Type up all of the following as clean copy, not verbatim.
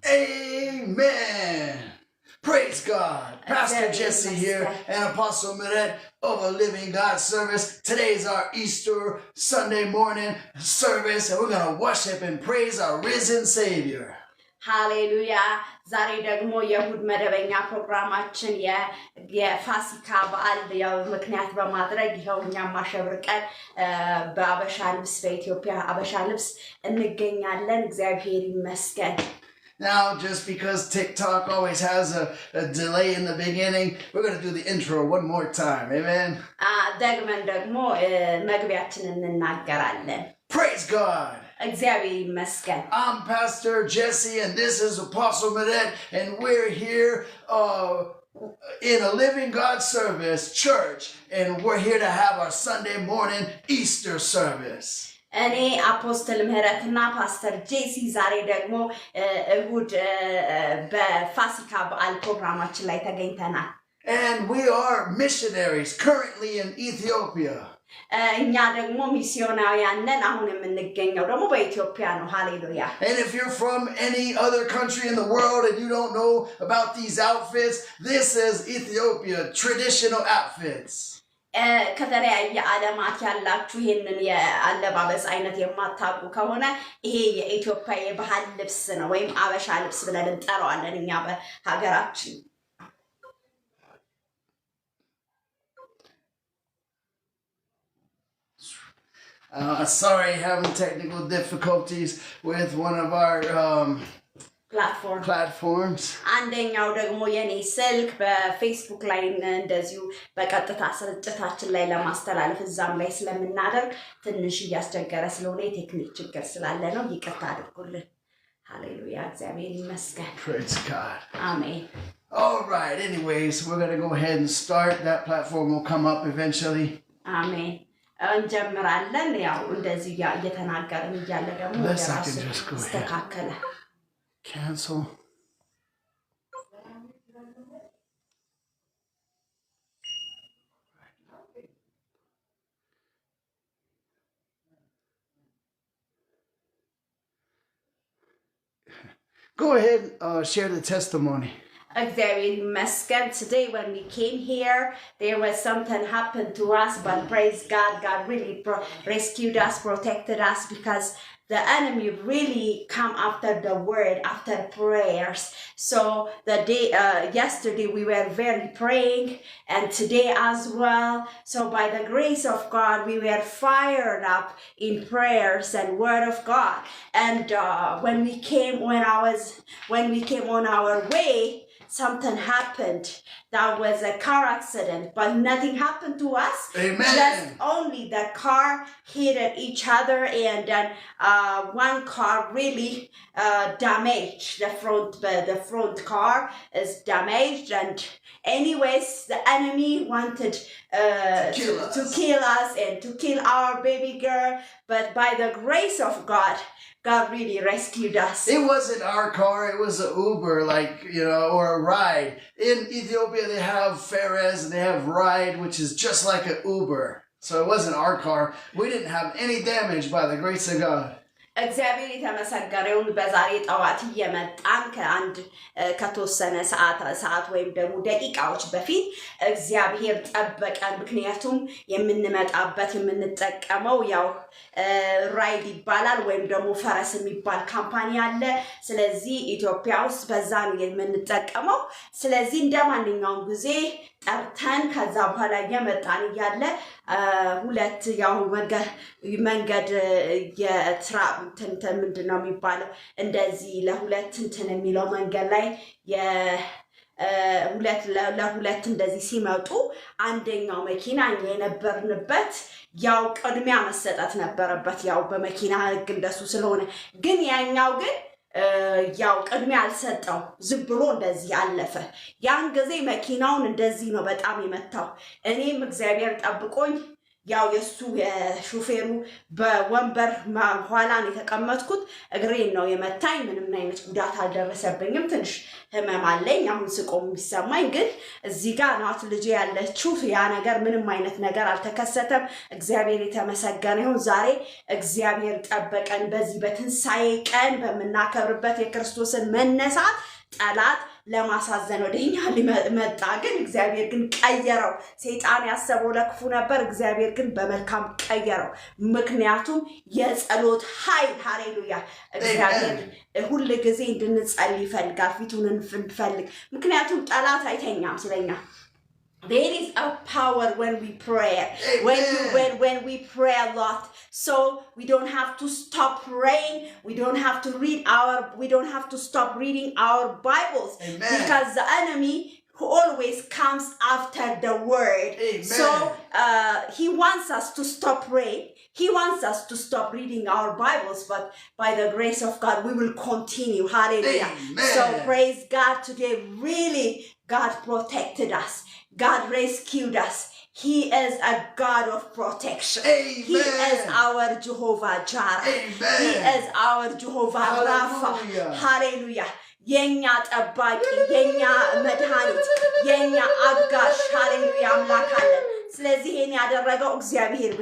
Amen. Praise God. Pastor Jesse here and Apostle Miret of a Living God service. Today's our Easter Sunday morning service, and we're going to worship and praise our risen Savior. Hallelujah. ዛሬ ደግሞ የእሁድ መደበኛ ፕሮግራማችን የፋሲካ በዓል ምክንያት በማድረግ ይኸውኛ ማሸብርቀን በአበሻ ልብስ በኢትዮጵያ አበሻ ልብስ እንገኛለን እግዚአብሔር ይመስገን Now, just because TikTok always has a delay in the beginning, we're going to do the intro one more time. Amen. ደግመን ደግሞ መግቢያችንን እናገራለን. Praise God. እግዚአብሔር ይመስገን. I'm Pastor Jesse and this is Apostle Miret and we're here in a Living God service church and we're here to have our Sunday morning Easter service. እኔ አፖስትል ምህረትና ፓስተር ጄሲ ዛሬ ደግሞ እሁድ በፋሲካ በዓል ፕሮግራማችን ላይ ተገኝተናል. And we are missionaries currently in Ethiopia. እኛ ደግሞ ሚስዮናውያን ነን አሁን የምንገኘው ደግሞ በኢትዮጵያ ነው. ሃሌሉያ. And if you're from any other country in the world and you don't know about these outfits, this is Ethiopia traditional outfits. ከተለያየ ዓለማት ያላችሁ ይሄንን የአለባበስ አይነት የማታውቁ ከሆነ ይሄ የኢትዮጵያ የባህል ልብስ ነው ወይም አበሻ ልብስ ብለን እንጠራዋለን እኛ በሀገራችን. Sorry, having technical difficulties with one of our platforms. አንደኛው ደግሞ የኔ ስልክ በፌስቡክ ላይ እንደዚሁ በቀጥታ ስርጭታችን ላይ ለማስተላለፍ እዛም ላይ ስለምናደርግ ትንሽ ያስቸገረ ስለሆነ የቴክኒክ ችግር ስላለ ነው ይቅርታ አድርጉልን. ሃሌሉያ እግዚአብሔር ይመስገን. Praise God. Amen. All right, anyways, we're going to go ahead and start. That platform will come up eventually. Amen. እንጀምራለን ያው እንደዚህ እየተናገርን እያለ ደግሞ ተስተካከለ. Cancel. Go ahead and share the testimony. እግዚአብሔር ይመስገን. Today when we came here, there was something happened to us, but praise God, God really rescued us, protected us, because the enemy really come after the word, after prayers. So the day, yesterday we were very praying, and today as well. So by the grace of God, we were fired up in prayers and word of God. And when we came on our way, something happened. That was a car accident, but nothing happened to us. Amen. Just only the car hit each other, and then one car really damaged. The front car is damaged, and anyways, the enemy wanted to kill us and to kill our baby girl. But by the grace of God, God really rescued us. It wasn't our car, it was an Uber, or a ride. In Ethiopia, they have Fares and they have Ride, which is just like an Uber. So it wasn't our car. We didn't have any damage by the grace of God. እግዚአብሔር የተመሰገነውን በዛሬ ጠዋት እየመጣን ከተወሰነ ሰዓት ወይም ደግሞ ደቂቃዎች በፊት እግዚአብሔር ጠበቀን ምክንያቱም የምንጠቀመው ያው ራይድ ይባላል ወይም ደግሞ ፈረስ የሚባል ካምፓኒ አለ ስለዚህ ኢትዮጵያ ውስጥ በዛን የምንጠቀመው ስለዚህ እንደማንኛውም ጊዜ ጠርተን ከዛ በኋላ የመጣን ያለ ሁለት ያው መንገድ የትራንት ምንድነው የሚባለው እንደዚህ ለሁለት እንትን የሚለው መንገድ ላይ ለሁለት እንደዚህ ሲመጡ አንደኛው መኪና የነበርንበት ያው ቅድሚያ መሰጠት ነበረበት ያው በመኪና ህግ እንደሱ ስለሆነ ግን ያኛው ግን ያው ቅድሚያ አልሰጠው ዝም ብሎ እንደዚህ አለፈ ያን ጊዜ መኪናውን እንደዚህ ነው በጣም የመታው እኔም እግዚአብሔር ጠብቆኝ ያው የሱ ሹፌሩ በወንበር ኋላን የተቀመጥኩት እግሬን ነው የመታኝ ምንም አይነት ጉዳት አልደረሰብኝም ትንሽ ህመም አለኝ አሁን ስቆም የሚሰማኝ ግን እዚህ ጋር ናት ልጅ ያለችው ያ ነገር ምንም አይነት ነገር አልተከሰተም እግዚአብሔር የተመሰገነ ይሁን ዛሬ እግዚአብሔር ጠበቀን በዚህ በትንሳኤ ቀን በመናከብርበት የክርስቶስን መነሳት ጠላት ለማሳዘን ወደኛ ሊመጣ ግን እግዚአብሔር ግን ቀየረው ሰይጣን ያሰበው ለክፉ ነበር እግዚአብሔር ግን በመልካም ቀየረው ምክንያቱም የጸሎት ኃይል ሃሌሉያ እግዚአብሔር ሁሉ ጊዜ እንድንጸልይ ይፈልጋል ፊቱን እንፈልግ ምክንያቱም ጠላት አይተኛም ስለኛ There is a power when we pray. When we pray a lot. So we don't have to stop praying. We don't have to stop reading our Bibles. Amen. Because the enemy always comes after the word. Amen. So he wants us to stop praying. He wants us to stop reading our Bibles, but by the grace of God, we will continue. Hallelujah. Amen. So praise God today. Really, God protected us. God rescued us. He is a God of protection. Amen. He is our Jehovah Jireh. Amen. He is our Jehovah Rapha. Hallelujah. የኛ ጠባቂ የኛ መድኃኒት የኛ አጋሽ ሃሌሉያ አምላክ አለን ስለዚህ ይሄን ያደረገው እግዚአብሔር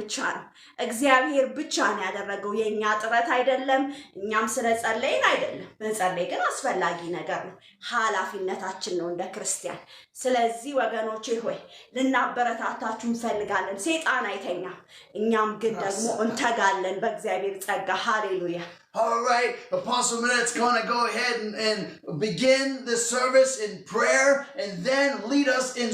ብቻ ነው ያደረገው የኛ ጥረት አይደለም እኛም ስለጸለይን አይደለም መጸለይ ግን አስፈላጊ ነገር ነው ኃላፊነታችን ነው እንደ ክርስቲያን ስለዚህ ወገኖቼ ሆይ ልናበረታታችሁ እንፈልጋለን ሰይጣን አይተኛም እኛም ግን ደግሞ እንተጋለን በእግዚአብሔር ጸጋ ሃሌሉያ All right, Apostle Minette's going to go ahead and begin the service in prayer and then lead us in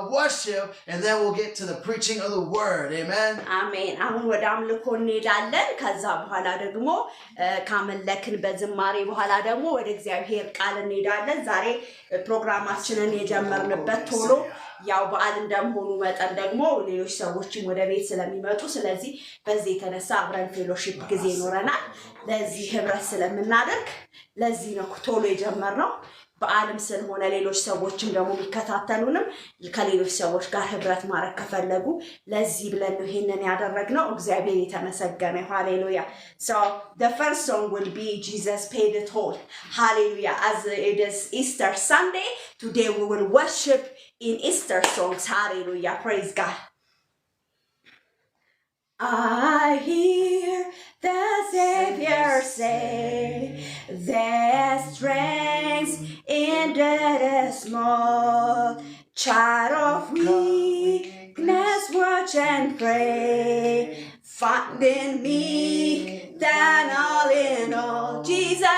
worship and then we'll get to the preaching of the word. Amen. Amen. አሁን ወደ አምልኮ እንሄዳለን ከዛ በኋላ ደግሞ ካመለክን በዝማሬ በኋላ ደግሞ ወደ እግዚአብሔር ቃል እንሄዳለን ዛሬ ፕሮግራማችንን የጀመርንበት ቶሎ ያው በዓል እንደምሆኑ መጠን ደግሞ ሌሎች ሰዎችም ወደ ቤት ስለሚመጡ ስለዚህ በዚህ የተነሳ አብረን ፌሎሺፕ ጊዜ ይኖረናል ለዚህ ህብረት ስለምናደርግ ለዚህ ነው ቶሎ የጀመርነው በዓለም ስለሆነ ሌሎች ሰዎችም ደግሞ የሚከታተሉንም ከሌሎች ሰዎች ጋር ህብረት ማድረግ ከፈለጉ ለዚህ ብለን ነው ይሄንን ያደረግነው እግዚአብሔር የተመሰገነ ሃሌሉያ so the first song will be Jesus paid it all hallelujah as it is Easter Sunday today we will worship in Easter songs hallelujah praise God I hear the Savior say there's strength in the small child of weakness watch and pray find in me then all in all Jesus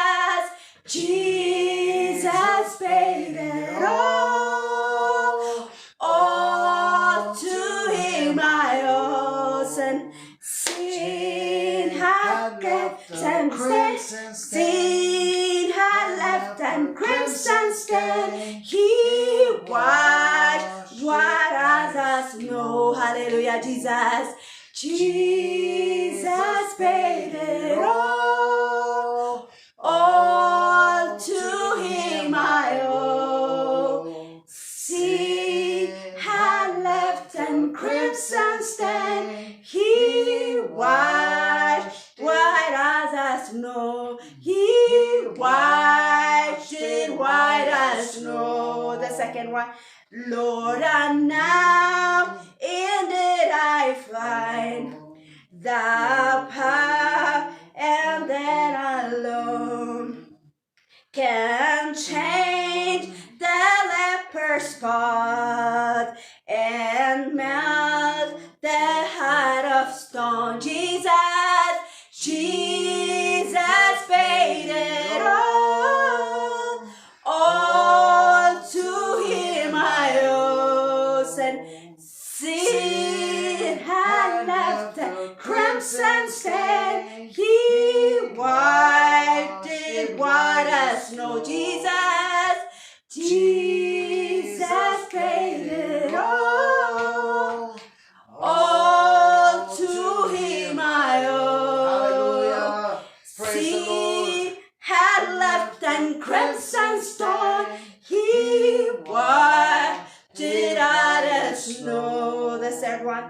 paid it all to him I owe sin had left and sin had left and crimson stain he washed white as snow hallelujah Jesus paid it all to him I owe sin had left and crimson stain he washed white as snow he washed it white as snow the second one Lord and now in it I find the power and then alone can change the leper's spot and melt the heart of stone Jesus paid it all to him I owe sin had left a crimson stain he wiped it white as snow Jesus paid it all to him I owe sin had left and crimson stone he wiped it out as snow the third one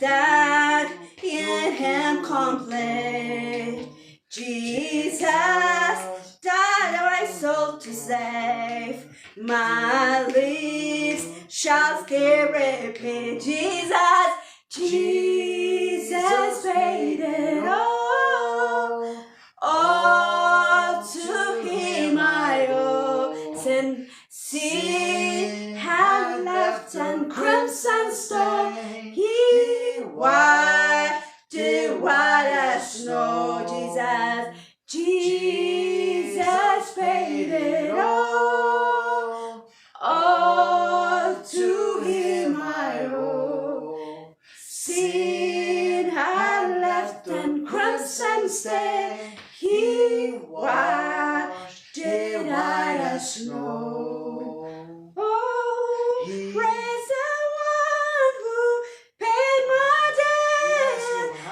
that in him complete. Jesus died my soul to save. My lips shall still repeat. Jesus, Jesus paid it all to him I owe. Sin had left and crimson stain. He washed it white as snow. Jesus paid it all to him I owe. Sin had left and crimson stain. He washed it white as snow. Oh, praise the one who paid my debt,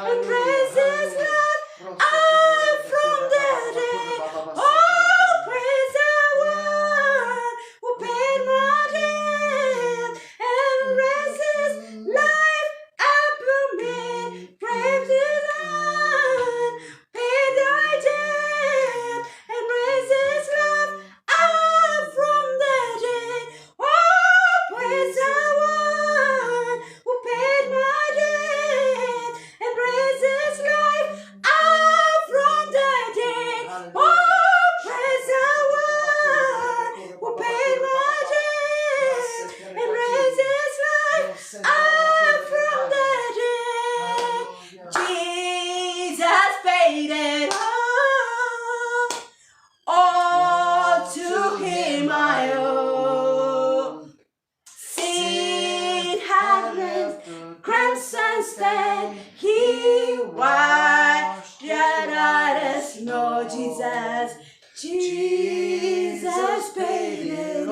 and praise his love up from the dead. Oh, praise the one who paid my debt, and raised his life up from me. Praise his one, paid thy debt, and raised his love up from the dead. Oh, praise the one who paid my debt, and raised his life up from the dead. Oh, praise the one who paid my debt, and raised his life up from the dead. Jesus paid it all to him I owe. Sin had left crimson stain. He washed it white as snow. Jesus paid it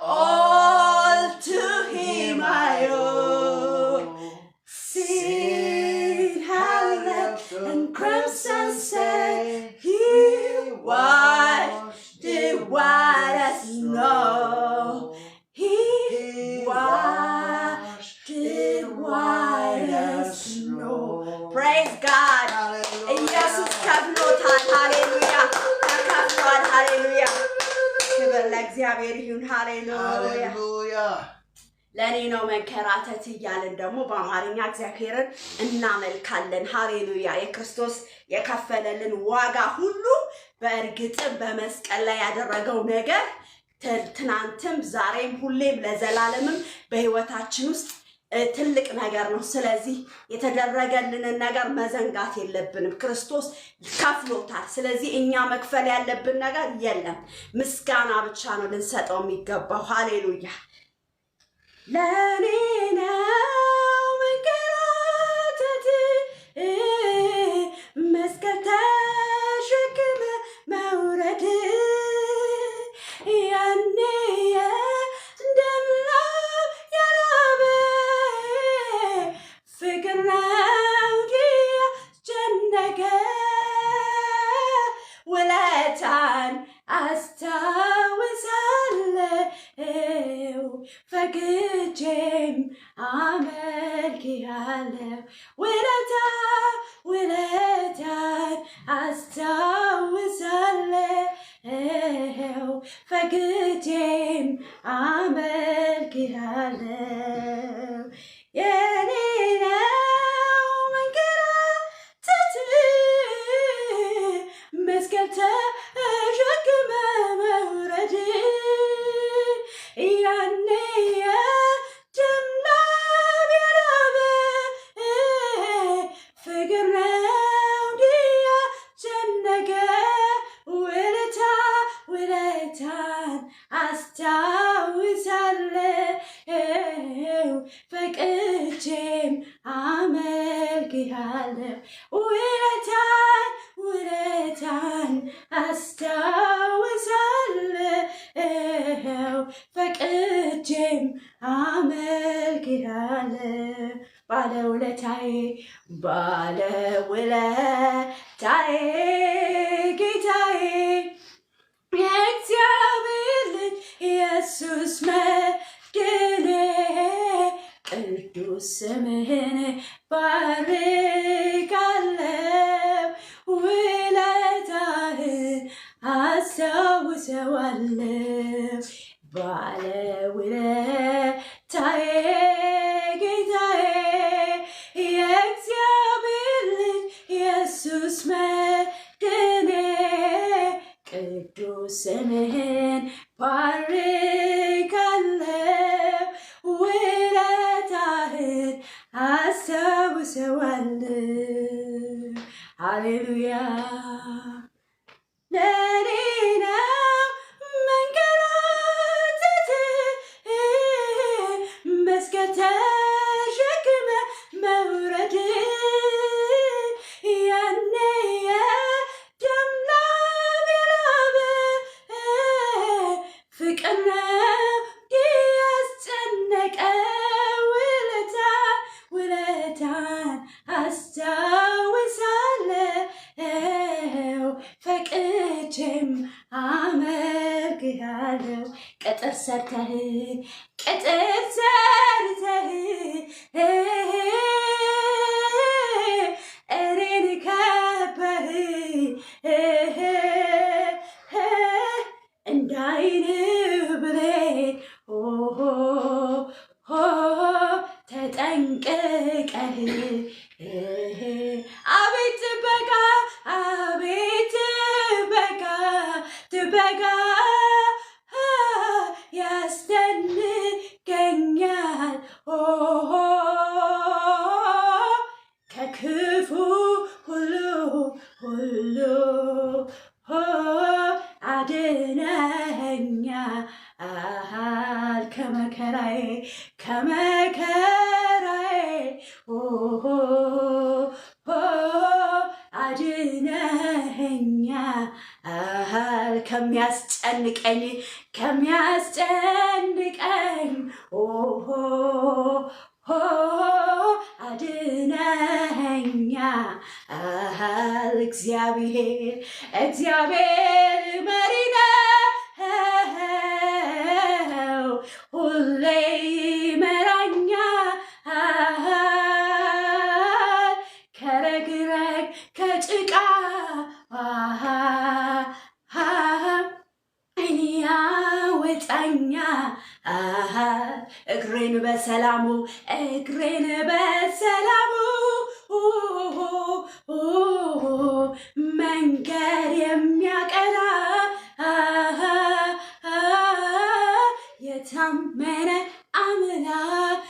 all to him I owe. Sin had left and crimson stain. He washed it white as snow. He washed it white as snow. Praise God. ኢየሱስ ከፍሎታል። ሃሌሉያ ተከፍሏል። ሃሌሉያ ክብር ለእግዚአብሔር ይሁን። ሃሌሉያ Hallelujah. ለኔ ነው መንከራተት እያልን ደግሞ በአማርኛ እግዚአብሔርን እናመልካለን። ሃሌሉያ የክርስቶስ የከፈለልን ዋጋ ሁሉ በእርግጥም በመስቀል ላይ ያደረገው ነገር ትናንትም ዛሬም ሁሌም ለዘላለምም በህይወታችን ውስጥ ትልቅ ነገር ነው። ስለዚህ የተደረገልንን ነገር መዘንጋት የለብንም። ክርስቶስ ከፍሎታል። ስለዚህ እኛ መክፈል ያለብን ነገር የለም። ምስጋና ብቻ ነው ልንሰጠው የሚገባው። ሃሌሉያ ለኔ ነው መንከራተት መስቀል ተሸክመ መውረድ ያኔ ደም ያላበ ፍቅር ነው ያስጨነቀ ውለታን አስታውሳለሁ ፈግጄም አመልክሃለሁ ውለታን አስታውሳለሁ ፈግጄም አመልክሃለሁ የኔ ነው መንከራተት መስቀል ተሸክመ መውረድ ያኔ የደም ላብ ያላበ ፍቅር ነው ያስጨነቀ ውለታን አስታውሳለሁ ፈቅጄም አመልክሃለሁ ውለታን አስታውሳለሁ ፈቅጄም አመልክሃለሁ ባለውለታዬ ጌታዬ የእግዚአብሔር ልጅ ኢየሱስ መድኔ ቅዱስ ስምህን ባርካለው ውለታህን አስታውሰዋለው ባለውለታዬ ጌታዬ የእግዚአብሔር ልጅ ኢየሱስ መድኔ ቅዱስ ስምህን ባርካለው ውለታህን አስታውሰዋለው ሃሌሉያ ለኔ ነው መንገራተት መስቀል ተሸክመ መውረድ ያኔ የደም ላብ የላበ ፍቅር ነው ያስጨነቀ ውለታን አስታውሳለሁ ፈቅጄም አመልክሃለሁ ቅጥር ሰርተህ እኔን ከበህ እንዳይን ብሌን ተጠንቅቀህ አቤት ጥበቃ ያስደንቀኛል ከክፉ ሁሉ አድነኸኛል ከመከራዬ አድነኸኛል ከሚያስጨንቀኝ አድነኸኛል እግዚአብሔር መሪ ነው ሁሌ ይመራኛል ከረግረግ ከጭቃ ያወጣኛል እግሬን በሰላሙ መንገድ የሚያቀና የታመነ አምላክ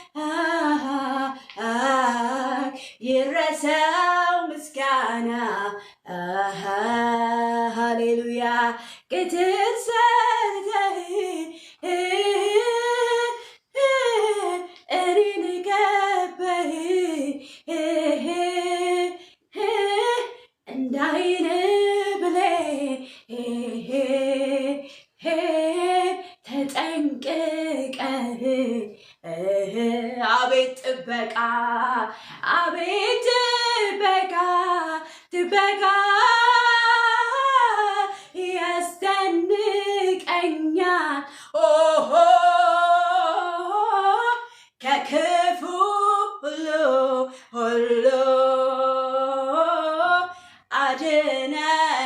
ይድረሰው ምስጋና ሃሌሉያ ቅጥር ሰርተህ እኔን ከበህ እንዳይን ብሌን ተጠንቅቀህ አቤት ጥበቃ ያስደንቀኛል ከክፉ ሁሉ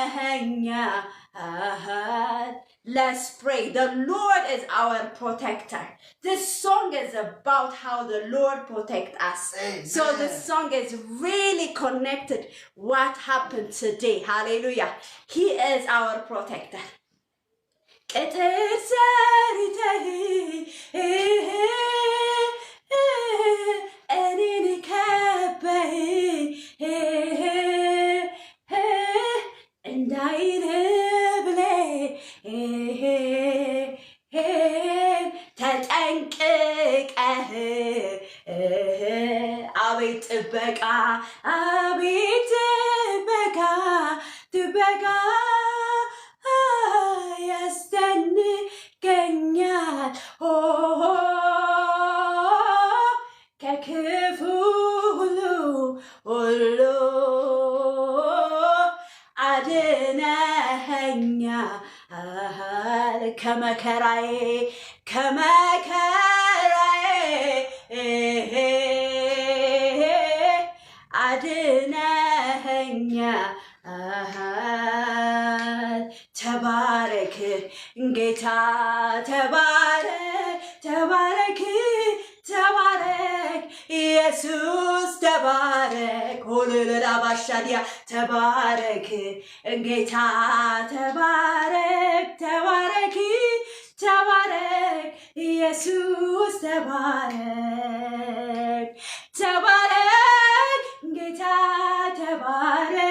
አድነኸኛል Let's pray. The Lord is our protector. This song is about how the Lord protects us. Amen. So this song is really connected what happened today. Hallelujah. He is our protector. ቅጥር ሰርተህ እኔን ከበህ እንዳይን ብሌን ተጠንቅቀህ አቤት ጥበቃ ያስደንቀኛል ከክፉ ሁሉ አድነኸኛል ከመከራዬ አድነኸኛል። ተባረክ ጌታ ተባረክ ተባረክ ተባረክ ኢየሱስ ተባረክ ሆለላ ባሻዲያ ተባረክ ጌታ ተባረክ ተባረክ ተባረክ ኢየሱስ ተባረክ ተባረክ ጌታ ተባረክ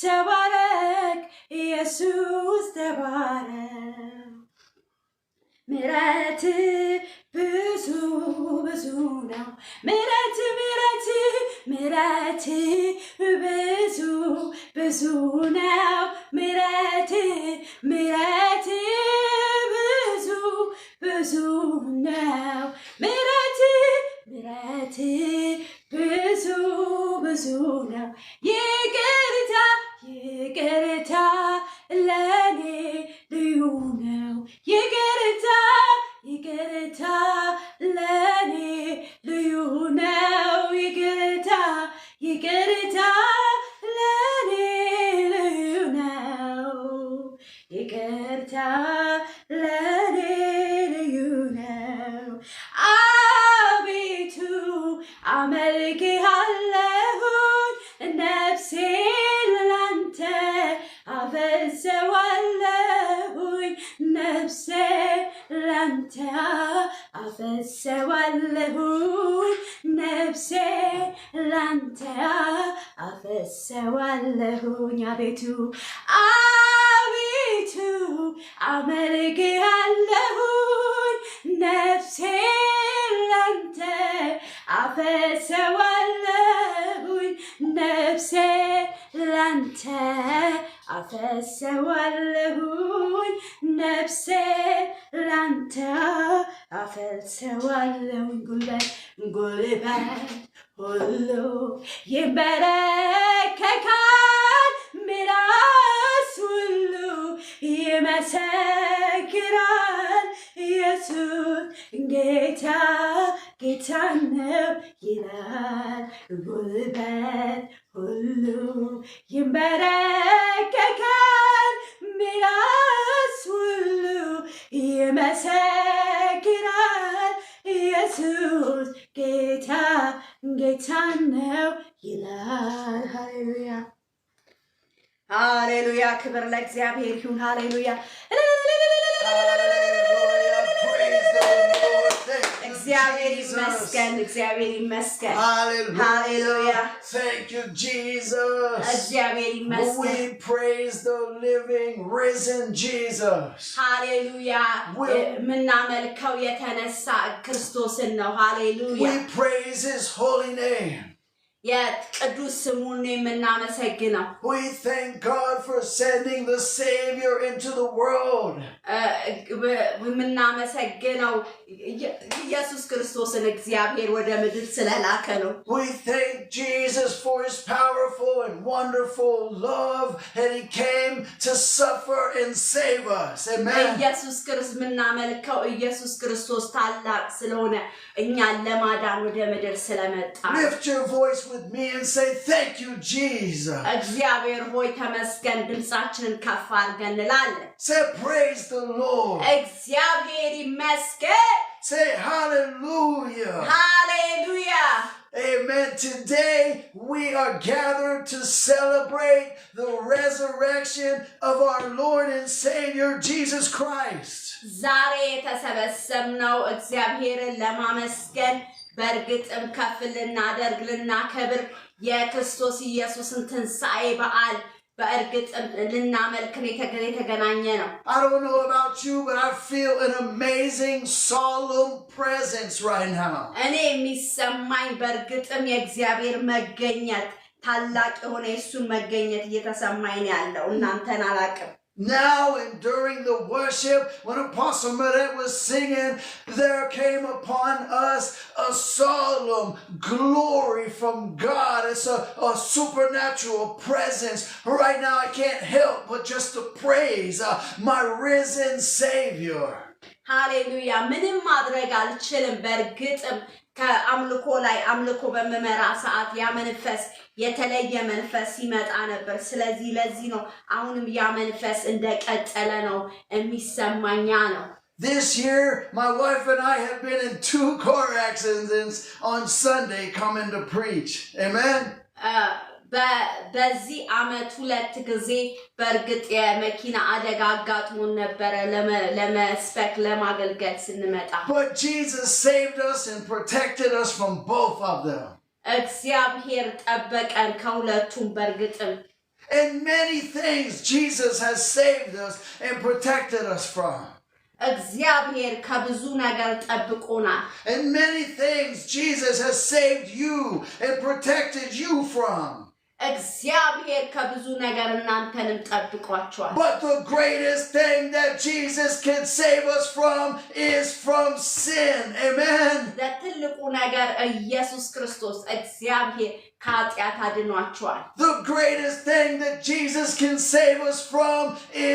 ተባረክ ኢየሱስ ተባረክ ምሕረት ብዙ ብዙ ነው ምሕረት ምሕረት ምሕረት ብዙ ብዙ ነው ምሕረት ምሕረት ብዙ ብዙ ነው ምሕረት ምሕረት ብዙ ብዙ ነው ይቅርታ ይቅርታ ለኔ ልዩ ነው ይቅርታ ይቅርታ ለኔ ልዩ ነው ይቅርታ ይቅርታ ለኔ ልዩ ነው ይቅርታ ለኔ ልዩ ነው አቤቱ አመልክሃለሁኝ ነፍሴን ላንተ አፈሰዋለሁኝ ነፍሴን ላንተ አፈሰዋለሁኝ ነፍሴን ላንተ አፈሰዋለሁኝ አቤቱ አቤቱ አመልክሃለሁኝ ነፍሴን ላንተ አፈሰዋለሁኝ ነፍሴን ላንተ አፈሰዋለሁኝ ነፍሴን ላንተ አፈሰዋለሁኝ ጉልበት ሁሉ ይንበረከካል ምላስ ሁሉ ይመሰክራል ኢየሱስ ጌታ ጌታ ነው ይላል ጉልበት ሁሉ ይንበረከካል ምላስ ሁሉ ይመሰክራል ኢየሱስ ጌታ ጌታ ነው ይላል ሃሌሉያ ሃሌሉያ ክብር ለእግዚአብሔር ይሁን ሃሌሉያ እግዚአብሔር ይመስገን እግዚአብሔር ይመስገን ሃሌሉያ thank you Jesus እግዚአብሔር ይመስገን we praise the living risen Jesus ሃሌሉያ ምናመልከው የተነሳ ክርስቶስን ነው ሃሌሉያ we praise his holy name የቅዱስ ስሙን የምናመሰግነው we thank God for sending the Savior into the world የምናመሰግነው ኢየሱስ ክርስቶስን እግዚአብሔር ወደ ምድር ስለላከ ነው we thank Jesus for his powerful and wonderful love and he came to suffer and save us amen ኢየሱስ ክርስቶስ የምናመልከው ኢየሱስ ክርስቶስ ታላቅ ስለሆነ እኛን ለማዳን ወደ ምድር ስለመጣ lift your voice with me and say thank you Jesus እግዚአብሔር ሆይ ተመስገን ድምጻችንን ከፍ አድርገን እንላለን say praise the Lord እግዚአብሔር ይመስገን say hallelujah hallelujah amen today we are gathered to celebrate the resurrection of our Lord and Savior Jesus Christ ዛሬ የተሰበሰብነው እግዚአብሔርን ለማመስገን በእርግጥም ከፍ ልናደርግ ልናከብር የክርስቶስ ኢየሱስን ትንሣኤ በዓል በእርግጥም ልናመልክ የተገናኘ ነው I don't know about you but I feel an amazing solemn presence right now እኔ የሚሰማኝ በእርግጥም የእግዚአብሔር መገኘት ታላቅ የሆነ የእሱን መገኘት እየተሰማኝ ያለው እናንተን አላቅም Now and during the worship, when Apostle Meret was singing, there came upon us a solemn glory from God. It's a supernatural presence. Right now, I can't help but just to praise my risen Savior. ሃሌሉያ ምንም ማድረግ አልችልም በእርግጥም ከአምልኮ ላይ አምልኮ በመመራ ሰዓት ያ መንፈስ የተለየ መንፈስ ሲመጣ ነበር ስለዚህ ለዚህ ነው አሁንም ያ መንፈስ እንደቀጠለ ነው የሚሰማኛ ነው This year, my wife and I have been in 2 car accidents on Sunday coming to preach. Amen? በዚህ አመት 2 ጊዜ በርግጥ የመኪና አደጋ አጋጥሞን ነበር ለመስበክ ለማገልገል ስንመጣ But Jesus saved us and protected us from both of them. እግዚአብሔር ጠበቀን ከሁለቱም በርግጥም And many things Jesus has saved us and protected us from. እግዚአብሔር ከብዙ ነገር ጠብቆናል And many things Jesus has saved you and protected you from. እግዚአብሔር ከብዙ ነገር እናንተንም ጠብቋቸዋል But the greatest thing that Jesus can save us from is from sin. Amen. ለትልቁ ነገር ኢየሱስ ክርስቶስ እግዚአብሔር ከኃጢአት አድኗቸዋል The greatest thing that Jesus can save us from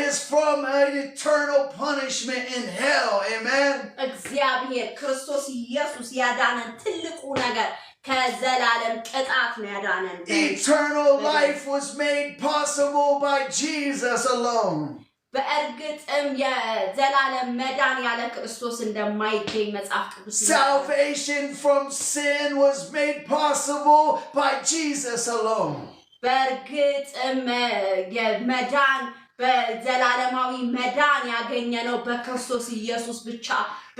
is from an eternal punishment in hell. Amen. እግዚአብሔር ክርስቶስ ኢየሱስ ያዳነን ትልቁ ነገር ከዘላለም ቅጣት ነው ያዳነን Eternal life was made possible by Jesus alone. በእርግጥም የዘላለም መዳን ያለ ክርስቶስ እንደማይገኝ መጽሐፍ ቅዱስ Salvation from sin was made possible by Jesus alone. በእርግጥም የመዳን በዘላለማዊ መዳን ያገኘነው በክርስቶስ ኢየሱስ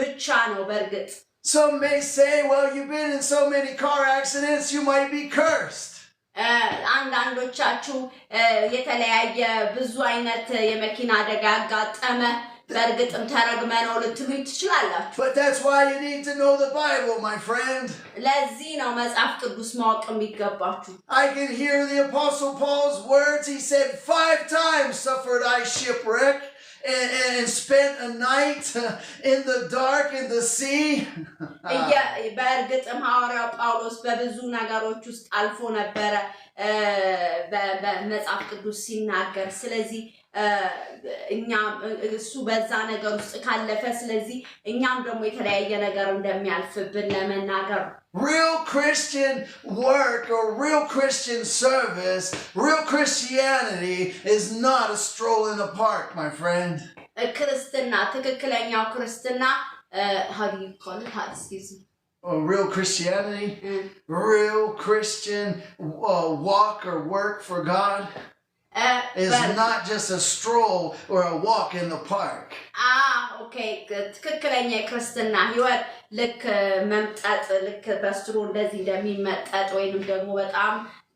ብቻ ነው በእርግጥ Some may say, well, you've been in so many car accidents, you might be cursed. አንዳንዶቻችሁ የተለያየ ብዙ አይነት የመኪና አደጋ ያጋጠመ በእርግጥም ተረግመ ነው ልትሉኝ ትችላላችሁ But that's why you need to know the Bible, my friend. ለዚህ ነው መጽሐፍ ቅዱስ ማወቅ የሚገባችሁ I can hear the Apostle Paul's words. He said, 5 times suffered I shipwreck and spent a night in the dark in the sea. በእርግጥም ሐዋርያው ጳውሎስ በብዙ ነገሮች ውስጥ አልፎ ነበረ በመጽሐፍ ቅዱስ ሲናገር ስለዚህ እኛም እሱ በዛ ነገር ውስጥ ካለፈ ስለዚህ እኛም ደግሞ የተለያየ ነገር እንደሚያልፍብን ለመናገር Real Christian work or real Christian service, real Christianity is not a stroll in the park, my friend. ክርስትና ትክክለኛው ክርስትና how do you call it? Excuse me. Real Christianity, real Christian walk or work for God is not just a stroll or a walk in the park. Okay. ትክክለኛ ክርስትና ህይወት ልክ መምጣት ልክ በስትሮ እንደዚህ እንደሚመጣጥ ወይንም ደግሞ በጣም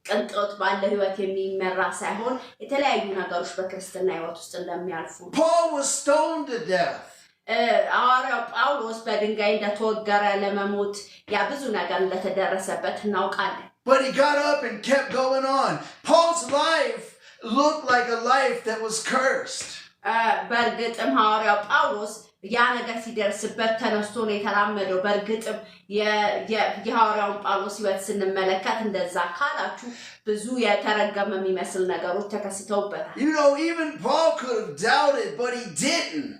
ቅንጦት ባለ ህይወት የሚመራ ሳይሆን የተለያዩ ነገሮች በክርስትና ህይወት ውስጥ እንደሚያልፉ Paul was stoned to death. ሐዋርያው ጳውሎስ በድንጋይ እንደተወገረ ለመሞት ያ ብዙ ነገር እንደተደረሰበት እናውቃለን But he got up and kept going on. Paul's life looked like a life that was cursed. በእርግጥም ሐዋርያው ጳውሎስ ያ ነገር ሲደርስበት ተነስቶ ነው የተራመደው በእርግጥም የሐዋርያው ጳውሎስ ህይወት ስንመለከት እንደዛ ካላችሁ ብዙ የተረገመ የሚመስል ነገሮች ተከስተውበታል You know, even Paul could have doubted, but he didn't.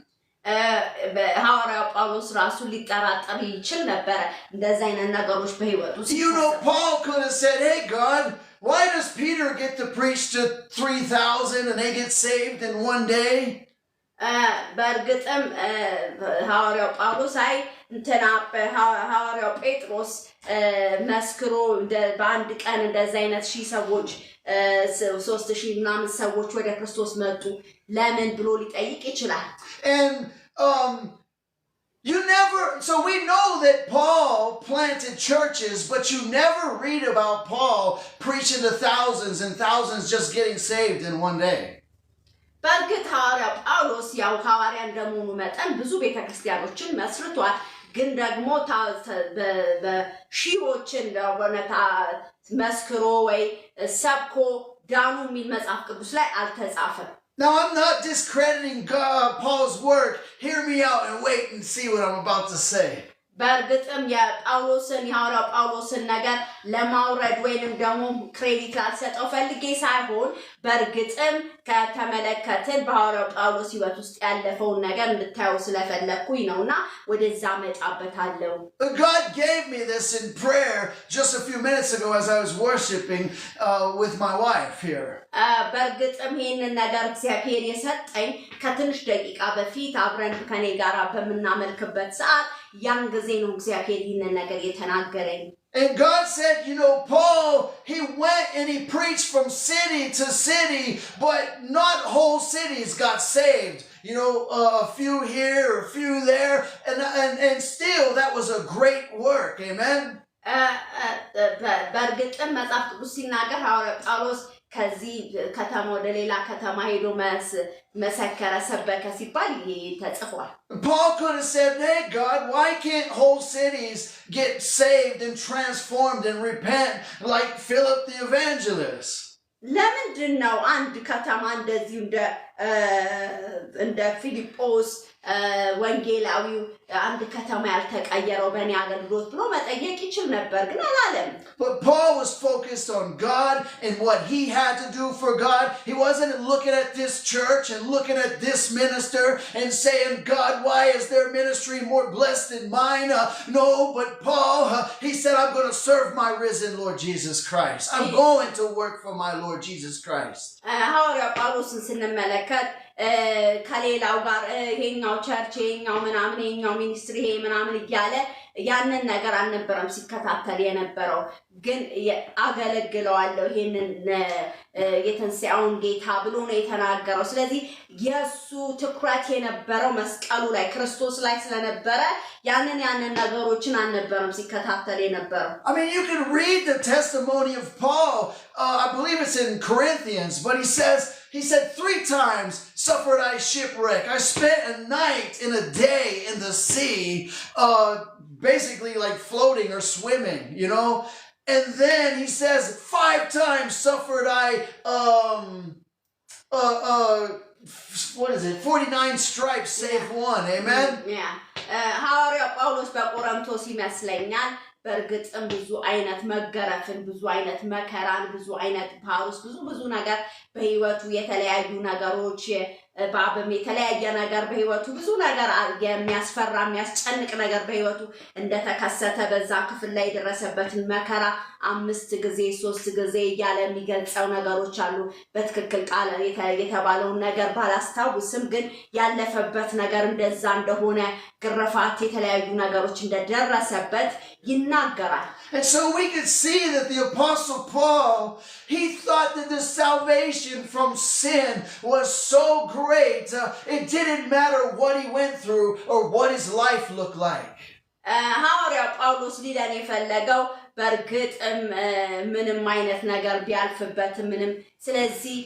ሐዋርያው ጳውሎስ ራሱ ሊጠራጠር ይችል ነበር እንደዛ አይነት ነገሮች በህይወቱ You know, Paul could have said, hey God, why does Peter get to preach to 3,000 and they get saved in one day? በእርግጥም ሐዋርያው ጳውሎስ ሐዋርያው ጴጥሮስ መስክሮ በአንድ ቀን እንደዛ አይነት ሺህ ሰዎች 3,000 ምናምን ሰዎች ወደ ክርስቶስ መጡ ለምን ብሎ ሊጠይቅ ይችላል And you never, so we know that Paul planted churches, but you never read about Paul preaching to thousands and thousands just getting saved in one day. በእርግጥ ሐዋርያው ጳውሎስ ያው ሐዋርያ እንደመሆኑ መጠን ብዙ ቤተክርስቲያኖችን መስርቷል ግን ደግሞ በሺዎችን ለወነታ መስክሮ ወይ ሰብኮ ዳኑ የሚል መጽሐፍ ቅዱስ ላይ አልተጻፈም Now, I'm not discrediting Paul's work. Hear me out and wait and see what I'm about to say. በርግጥም የጳውሎስን ያወራው ጳውሎስን ነገር ለማውረድ ወይንም ደግሞ ክሬዲት ላልሰጠው ፈልጌ ሳይሆን በርግጥም ከተመለከትን በሐዋርያው ጳውሎስ ሕይወት ውስጥ ያለፈውን ነገር እንድታዩ ስለፈለኩኝ ነውና ወደዛ መጣበታለሁ። God gave me this in prayer just a few minutes ago as I was worshiping with my wife here. በርግጥም ይሄንን ነገር እግዚአብሔር የሰጠኝ ከትንሽ ደቂቃ በፊት አብረን ከኔ ጋር በመናመልክበት ሰዓት ያን ጊዜ ነው እግዚአብሔር ይሄንን ነገር የተናገረኝ። And God said, you know, Paul, he went and he preached from city to city, but not whole cities got saved. You know, a few here, a few there, and still that was a great work. Amen. በርግጥም መጽሐፍ ቅዱስ ሲናገር ሐዋርያው ጳውሎስ ከዚህ ከተማ ወደ ሌላ ከተማ ሄዶ መሰከረ ሰበከ ሲባል ይሄ ተጽፏል። Paul could have said, hey God, why can't whole cities get saved and transformed and repent like Philip the evangelist? ለምንድን ነው አንድ ከተማ እንደዚህ እንደ ፊልጶስ ወንጌላዊው አንድ ከተማ ያልተቀየረው በእኔ አገልግሎት ብሎ መጠየቅ ይችል ነበር ግን አላለም። But Paul was focused on God and what he had to do for God. He wasn't looking at this church and looking at this minister and saying, God, why is their ministry more blessed than mine? No, but Paul, he said, I'm going to serve my risen Lord Jesus Christ. I'm going to work for my Lord Jesus Christ. ሐዋርያው ጳውሎስን ስንመለከት ከሌላው ጋር ይሄኛው ቸርች ይሄኛው ምናምን ይሄኛው ሚኒስትሪ ይሄ ምናምን እያለ ያንን ነገር አልነበረም ሲከታተል የነበረው ግን አገለግለዋለሁ ይሄንን የተንሳውን ጌታ ብሎ ነው የተናገረው። ስለዚህ የሱ ትኩረት የነበረው መስቀሉ ላይ ክርስቶስ ላይ ስለነበረ ያንን ነገሮችን አልነበረም ሲከታተል የነበረው። I mean, you can read the testimony of Paul. I believe it's in Corinthians, but he said 3 times suffered I shipwreck. I spent a night and a day in the sea, basically like floating or swimming, you know. And then he says 5 times suffered I what is it? 49 stripes save one. Amen. Yeah. ሐዋርያው ጳውሎስ በቆሮንቶስ ይመስለኛል በርግጥም ብዙ አይነት መገረፍን ብዙ አይነት መከራን ብዙ አይነት ፓውሎስ ብዙ ነገር በህይወቱ የተለያዩ ነገሮች ባበም የተለያየ ነገር በህይወቱ ብዙ ነገር የሚያስፈራ የሚያስጨንቅ ነገር በህይወቱ እንደተከሰተ በዛ ክፍል ላይ ደረሰበትን መከራ 5 ጊዜ 3 ጊዜ ያለ የሚገልጸው ነገሮች አሉ። በትክክል ቃል የተባለው ነገር ባላስታውስም ግን ያለፈበት ነገር እንደዛ እንደሆነ ግርፋት የተለያዩ ነገሮች እንደደረሰበት ይናገራል። And so we could see that the Apostle Paul, he thought that the salvation from sin was so great, it didn't matter what he went through or what his life looked like. ሐዋርያው ጳውሎስ ሊለን የፈለገው በርግጥም ምንም አይነት ነገር ቢያልፍበት ምንም ስለዚህ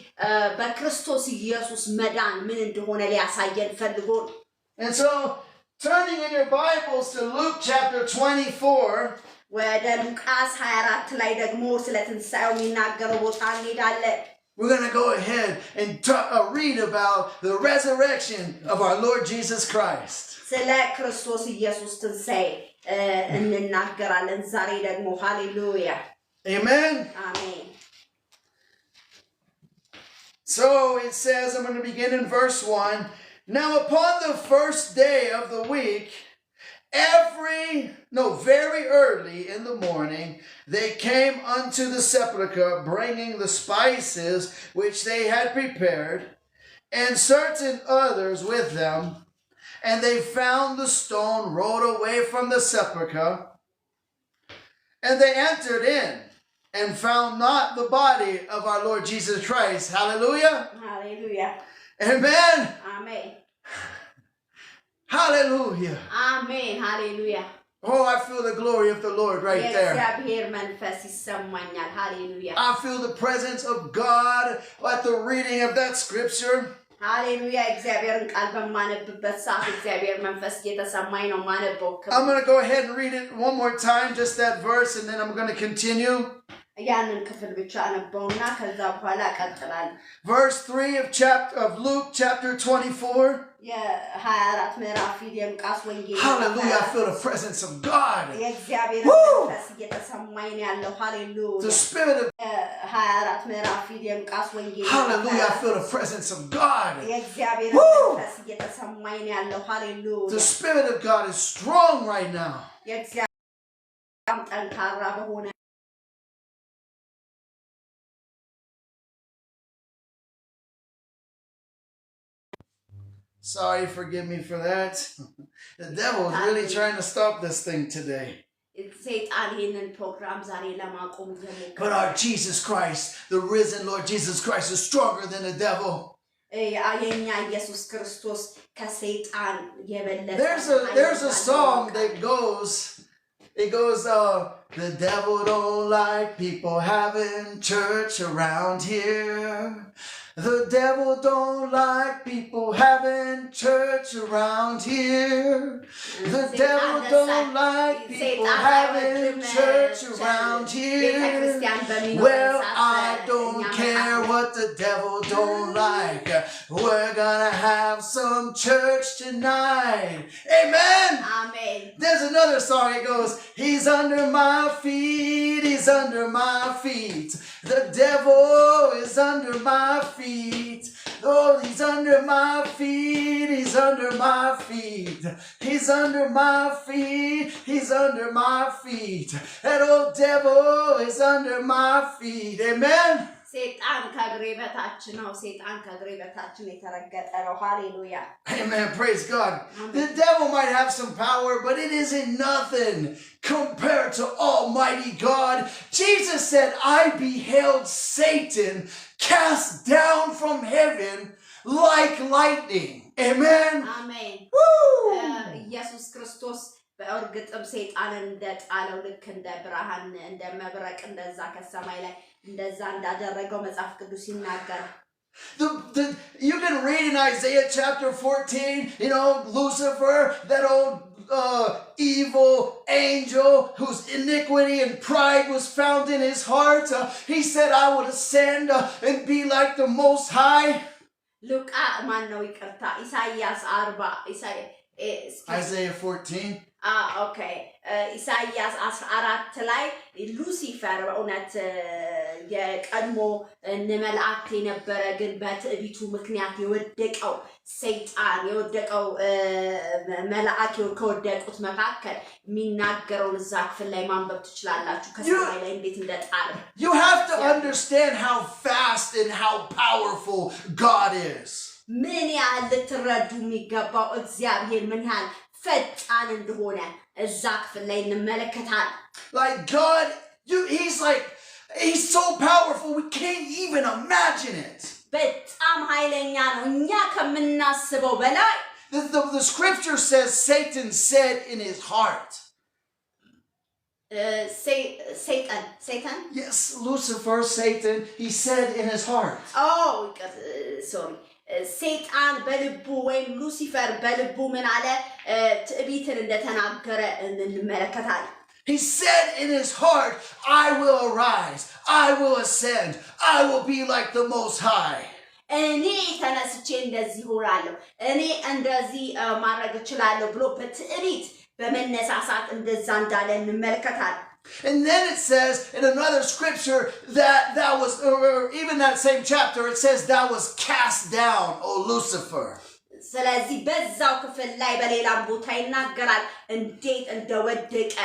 በክርስቶስ ኢየሱስ መዳን ምን እንደሆነ ሊያሳየን ፈልጎ። And so turning in your Bibles to Luke chapter 24, ወደ ሉቃስ 24 ላይ ደግሞ ስለ ትንሣኤው የሚናገረው ቦታ እንሄዳለን። we're going to go ahead and read about the resurrection of our Lord Jesus Christ. ስለ ክርስቶስ ኢየሱስ ትንሣኤ እንናገራለን ዛሬ ደግሞ ሃሌሉያ Amen. አሜን። So it says, I'm going to begin in verse 1. Now upon the first day of the week, very early in the morning, they came unto the sepulchre, bringing the spices which they had prepared, and certain others with them. And they found the stone rolled away from the sepulchre. And they entered in and found not the body of our Lord Jesus Christ. Hallelujah. Hallelujah. Amen. Amen. Hallelujah. Amen. Hallelujah. Oh, I feel the glory of the Lord right there. Hallelujah. I feel the presence of God at the reading of that scripture. Hallelujah. I'm going to go ahead and read it one more time, just that verse, and then I'm going to continue. ያንን ክፍል ብቻ አነበውና ከዛ በኋላ ቀጥላል Verse 3 of Luke chapter 24. የ24 ምዕራፍ የሉቃስ ወንጌል Hallelujah, I feel the presence of God. የእግዚአብሔር መንፈስ እየተሰማኝ ያለው ሃሌሉያ The spirit of 24 ምዕራፍ የሉቃስ ወንጌል Hallelujah, I feel the presence of God. የእግዚአብሔር መንፈስ እየተሰማኝ ያለው ሃሌሉያ The spirit of God is strong right now. የእግዚአብሔር ጠንካራ በሆነ Sorry, forgive me for that. The devil is really trying to stop this thing today. But our Jesus Christ, the risen Lord Jesus Christ, is stronger than the devil. There's a song that goes, the devil don't like people having church around here. The devil don't like people having church around here. The devil don't like people having church around here. Well, I don't care what the devil don't like. We're gonna have some church tonight. Amen. Amen. There's another song. It goes, he's under my feet. He's under my feet. The devil is under my feet. Oh, he's under my feet. He's under my feet. He's under my feet. He's under my feet. That old devil is under my feet. Amen. Amen. Praise God. The devil might have some power, but it isn't nothing compared to Almighty God. Jesus said, I beheld Satan cast down from heaven like lightning. Amen. Amen. Woo! Jesus Christos በእርግጥም ሰይጣንን እንደጣለው ልክ እንደ ብርሃን እንደ መብረቅ እንደዛ ከሰማይ ላይ እንደዛ እንዳደረገው መጽሐፍ ቅዱስ ይናገራል You can read in Isaiah chapter 14, Lucifer, that old evil angel whose iniquity and pride was found in his heart. He said, I would ascend and be like the Most High. Isaiah 14. Okay. ኢሳይያስ 14 ላይ ሉሲፈር በእውነት የቀድሞ መልአክ የነበረ ግን በትዕቢቱ ምክንያት የወደቀው ሰይጣን የወደቀው መልአክ ከወደቁት መካከል የሚናገረውን እዛ ክፍል ላይ ማንበብ ትችላላችሁ ከሰማይ ላይ እንዴት እንደጣለ You have to understand how fast and how powerful God is. ምን ያህል ልትረዱ የሚገባው እግዚአብሔር ምን ያህል ፈጣን እንደሆነ እዛ ክፍል ላይ እንመለከታለን Like God, he's so powerful we can't even imagine it. በጣም ኃይለኛ ነው እኛ ከምናስበው በላይ The scripture says Satan said in his heart. Satan? Yes, Lucifer, Satan, he said in his heart. Oh, sorry. ሰይጣን በልቡ ወይም ሉሲፈር በልቡ ምን አለ ትዕቢትን እንደተናገረ እንመለከታለን He said in his heart, I will arise, I will ascend, I will be like the Most High. እኔ ተነስቼ እንደዚህ ሆናለሁ እኔ እንደዚህ ማድረግ እችላለሁ ብሎ በትዕቢት በመነሳሳት እንደዛ እንዳለ እንመለከታለን And then it says in another scripture that was, or even that same chapter, it says that was cast down, O Lucifer. ስለዚህ በዛው ክፍል ላይ በሌላም ቦታ ይናገራል እንዴት እንደወደቀ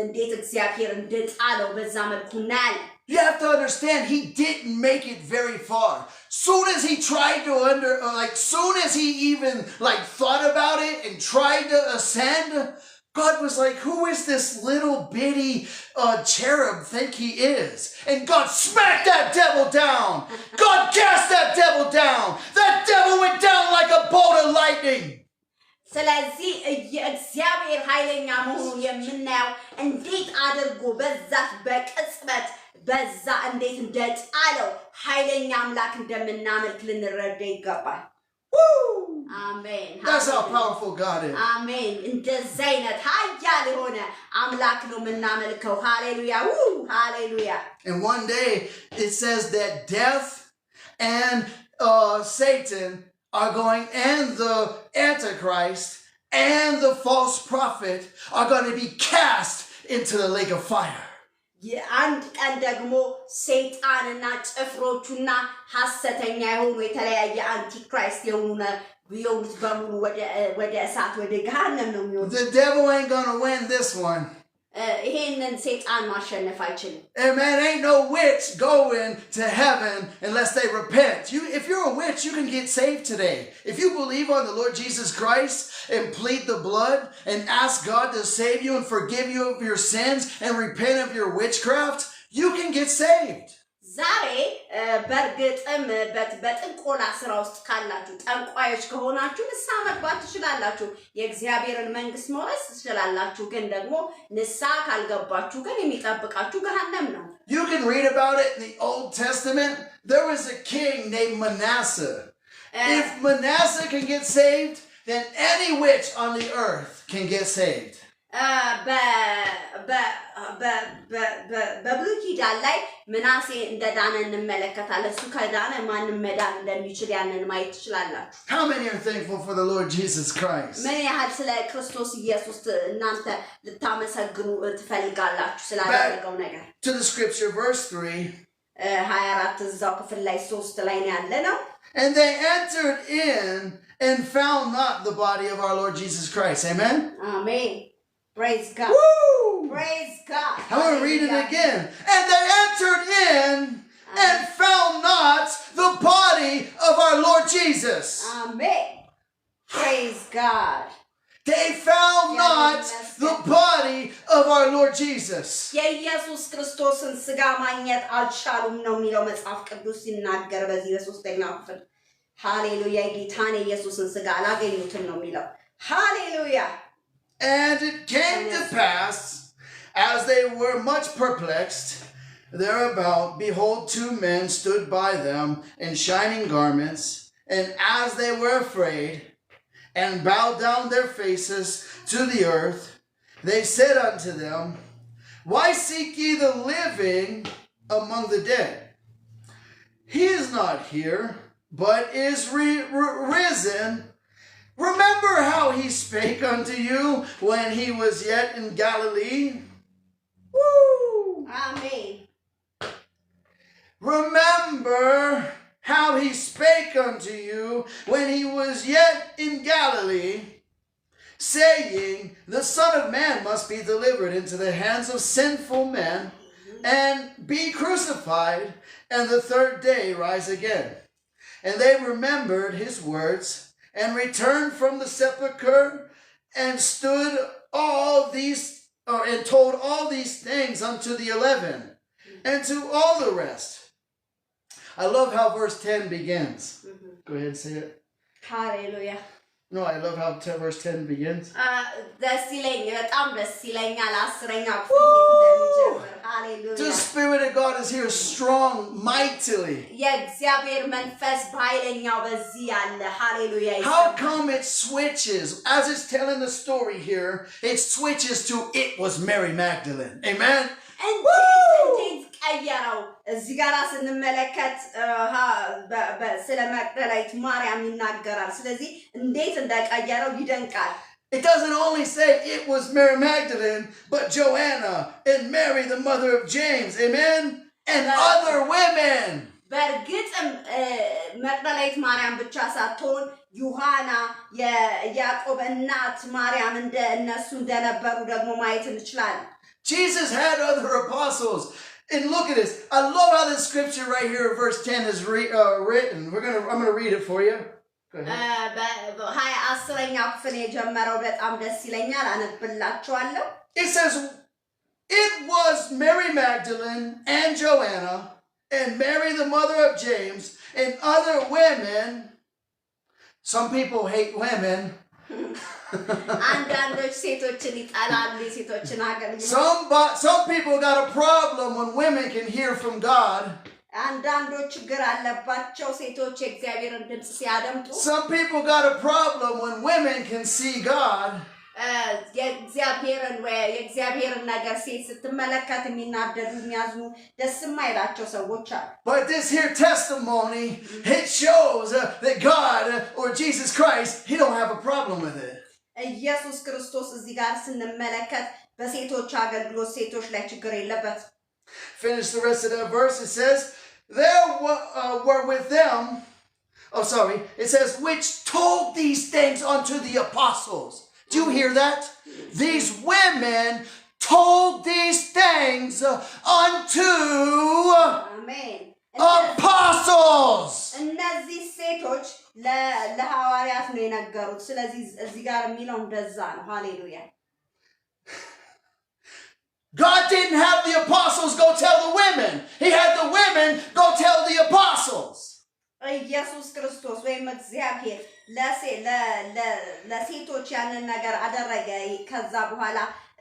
እንዴት እግዚአብሔር እንደጣለው በዛ መልኩ እናያለን You have to understand, he didn't make it very far. Soon as he tried to soon as he even thought about it and tried to ascend, God was like, who is this little bitty cherub think he is? And God smacked that devil down. God cast that devil down. That devil went down like a bolt of lightning. ስለዚህ እግዚአብሔር ኃይለኛ መሆኑን የምናየው እንዴት አድርጎ በዛት በቅጽበት በዛ እንዴት እንደጣለው ኃይለኛ አምላክ እንደምናመልክ ልንረዳ ይገባል Woo! Amen. That's how Hallelujah. powerful God is. Amen. እንደዛ አይነት ኃያል የሆነ አምላክ ነው የምናመልከው. Hallelujah. Woo! Hallelujah. And one day it says that death and Satan are going, and the Antichrist and the false prophet are going to be cast into the lake of fire. አንድ ቀን ደግሞ ሰይጣንና ጭፍሮቹና ሐሰተኛ የሆኑ የተለያየ አንቲክራይስት የሆኑት በሙሉ ወደ እሳት ወደ ገሃነም ነው የሚወጡት. The devil ain't going to win this one. ይሄንን ሰይጣን ማሸነፍ አይችልም. Amen. Ain't no witch going to heaven unless they repent. If you're a witch, you can get saved today. If you believe on the Lord Jesus Christ and plead the blood and ask God to save you and forgive you of your sins and repent of your witchcraft, you can get saved. ዛሬ በርግጥም በጥንቆላ ስራ ውስጥ ካላችሁ ጠንቋዮች ከሆናችሁ ንስሐ መግባት ትችላላችሁ. የእግዚአብሔርን መንግስት መውረስ ትችላላችሁ. ግን ደግሞ ንስሐ ካልገባችሁ ግን የሚጠብቃችሁ ገሃነም ነው. You can read about it in the Old Testament. There was a king named Manasseh. If Manasseh can get saved, then any witch on the earth can get saved. በብሉይ ኪዳን ላይ ምናሴ እንደዳነ እንመለከታለን. እሱ ከዳነ ማንም መዳን እንደሚችል ያንን ማየት ትችላላችሁ. How many are thankful for the Lord Jesus Christ? ምን ያህል ስለ ክርስቶስ ኢየሱስ እናንተ ልታመሰግኑ ትፈልጋላችሁ ስላደረገው ነገር? To the scripture, verse 3. 24 እዛው ክፍል ላይ 3 ላይ ነው ያለነው. And they entered in and found not the body of our Lord Jesus Christ. Amen? Amen. Praise God. Woo! Praise God. I'm going to read it again. And they entered in and found not the body of our Lord Jesus. Amen. Praise God. They found not the body of our Lord Jesus. የኢየሱስ ክርስቶስን ሥጋ ማግኘት አልቻሉም ነው የሚለው መጽሐፍ ቅዱስ ሲናገር በዚህ በሶስተኛው ክፍል። ሃሌሉያ! ጌታን ኢየሱስን ሥጋ አላገኙትም ነው የሚለው። ሃሌሉያ! And it came to pass, as they were much perplexed thereabout, behold, 2 men stood by them in shining garments, and as they were afraid, and bowed down their faces to the earth, they said unto them, Why seek ye the living among the dead? He is not here, but is risen. Remember how he spake unto you when he was yet in Galilee? Woo! Amen. Remember how he spake unto you when he was yet in Galilee, saying, The Son of Man must be delivered into the hands of sinful men, and be crucified, and the 3rd day rise again. And they remembered his words, and returned from the sepulchre, and told all these things unto the 11, and to all the rest. I love how verse 10 begins. Go ahead and say it. Hallelujah. No, I love how verse 10 begins. ደስ ይለኛል፣ በጣም ደስ ይለኛል። 10ኛው ክፍል እንደሚጀምር ሃሌሉያ. The Spirit of God is here strong, mightily. የእግዚአብሔር መንፈስ በኃይለኛው በዚህ አለ. ሃሌሉያ. How come it switches? As it's telling the story here, it switches to it was Mary Magdalene. Amen? እንዴት ቀየረው? እዚህ ጋር ስንመለከት ስለ መግደላዊት ማርያም ይናገራል. ስለዚህ እንዴት እንደቀየረው ይደንቃል. It doesn't only say it was Mary Magdalene, but Joanna and Mary, the mother of James, amen? And other women. በእርግጥም መግደላዊት ማርያም ብቻ ሳትሆን ዮሐና የያዕቆብ እናት ማርያም እነሱ እንደነበሩ ደግሞ ማየት እንችላለን. Jesus had other apostles. And look at this. I love how this scripture right here, verse 10 is written. I'm going to read it for you. Go ahead. It says, It was Mary Magdalene and Joanna and Mary the mother of James and other women. Some people hate women. ሴቶችን Some people got a problem when women can hear from God. አንዳንዶች ችግር አለባቸው ሴቶች የእግዚአብሔርን ድምጽ ሲያደምጡ Some people got a problem when women can see God. የእግዚአብሔርን ነገር ሴት ስትመለከት የሚናደዱ የሚያዝኑ ደስ የማይላቸው ሰዎች አሉ But this here testimony, it shows that God or Jesus Christ, he don't have a problem with it. ኢየሱስ ክርስቶስ እዚህ ጋር ስንመለከት በሴቶች አገልግሎት ሴቶች ላይ ችግር የለበት Finish the rest of that verse. It says, there were with them, it says, which told these things unto the apostles. Do you hear that? These women told these things unto Amen. apostles. እነዚህ ሴቶች ለሐዋርያት ነው የነገሩት ስለዚህ እዚህ ጋር የሚለው እንደዛ ነው ሃሌሉያ God didn't have the apostles go tell the women. He had the women go tell the apostles. ኢየሱስ ክርስቶስ ወይም እግዚአብሔር ለሴቶች ያንን ነገር አደረገ ከዛ በኋላ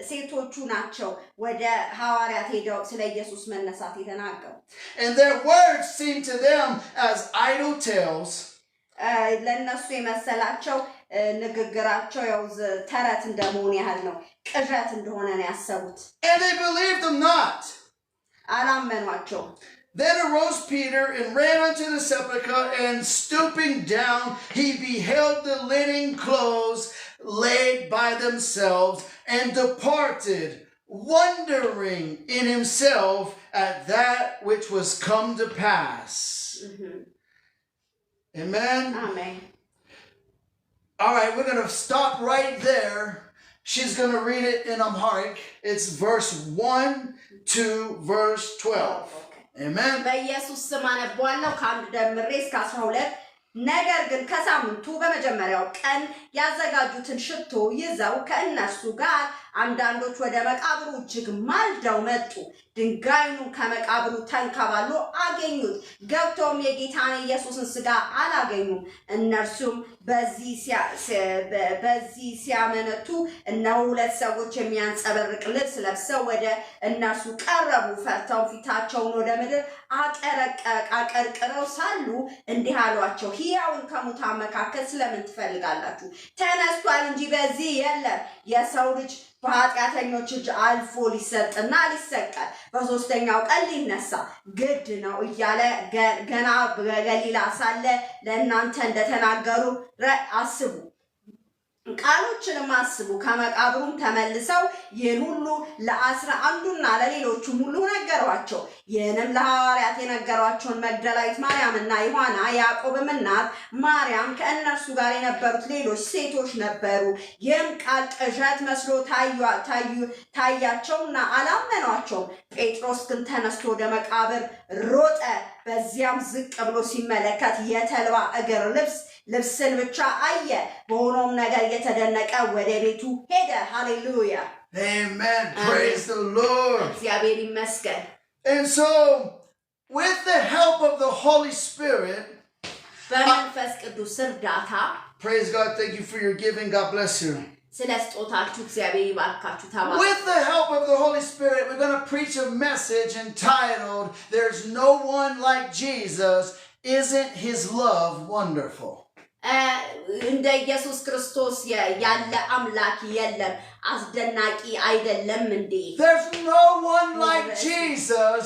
ሴቶቹ ናቸው ወደ ሐዋርያት ሄደው ስለ ኢየሱስ መነሳት የተናገሩ And their words seemed to them as idle tales. ለነሱ የመሰላቸው ንግግራቸው ያው ተረት እንደመሆን ያህል ነው ቅዠት እንደሆነ ነው ያሰቡት And they believed them not. አላመኗቸው Then arose Peter and ran unto the sepulchre, and stooping down, he beheld the linen clothes laid by themselves, and departed, wondering in himself at that which was come to pass. Amen? Amen. All right, we're going to stop right there. She's going to read it in Amharic. It's verse 1 to verse 12. Amen. በኢየሱስ ስም አነባለሁ ከአንድ ደምሬ እስከ 12 ነገር ግን ከሳምንቱ በመጀመሪያው ቀን ያዘጋጁትን ሽቶ ይዘው ከእነርሱ ጋር አንዳንዶች ወደ መቃብሩ እጅግ ማልደው መጡ ድንጋዩን ከመቃብሩ ተንከባሎ አገኙት ገብተውም የጌታን ኢየሱስን ሥጋ አላገኙም እነርሱም በዚህ ሲያመነቱ እነሆ ሁለት ሰዎች የሚያንጸባርቅ ልብስ ለብሰው ወደ እነርሱ ቀረቡ ፈርተው ፊታቸውን ወደ ምድር አቀርቅረው ሳሉ እንዲህ አሏቸው ሕያውን ከሙታን መካከል ስለምን ትፈልጋላችሁ ተነስቷል እንጂ በዚህ የለም የሰው ልጅ በኃጢአተኞች እጅ አልፎ ሊሰጥና ሊሰቀል በሶስተኛው ቀን ሊነሳ ግድ ነው እያለ ገና በገሊላ ሳለ ለእናንተ እንደተናገሩ አስቡ ቃሎችንም አስቡ ከመቃብሩም ተመልሰው ይህን ሁሉ ለ11ዱና ለሌሎቹም ሁሉ ነገሯቸው ይህንም ለሐዋርያት የነገሯቸውን መግደላዊት ማርያምና ዮሐና ያዕቆብም እናት ማርያም ከእነርሱ ጋር የነበሩት ሌሎች ሴቶች ነበሩ ይህም ቃል ቅዠት መስሎ ታያቸውና አላመኗቸውም ጴጥሮስ ግን ተነስቶ ወደ መቃብር ሮጠ በዚያም ዝቅ ብሎ ሲመለከት የተልባ እግር ልብስን ብቻ አየ በሆነም ነገር የተደነቀ ወደ ቤቱ ሄደ ሃሌሉያ Amen. Praise the Lord. እግዚአብሔር ይመስገን And so with the help of the Holy Spirit በመንፈስ ቅዱስ እርዳታ praise God, thank you for your giving. God bless you. ስለስጦታችሁ እግዚአብሔር ይባርካችሁ ተባረኩ With the help of the Holy Spirit, we're going to preach a message entitled There's No One Like Jesus. Isn't his love wonderful? እንደ ኢየሱስ ክርስቶስ ያለ አምላክ የለም አስደናቂ አይደለም እንዴ There's no one like Jesus.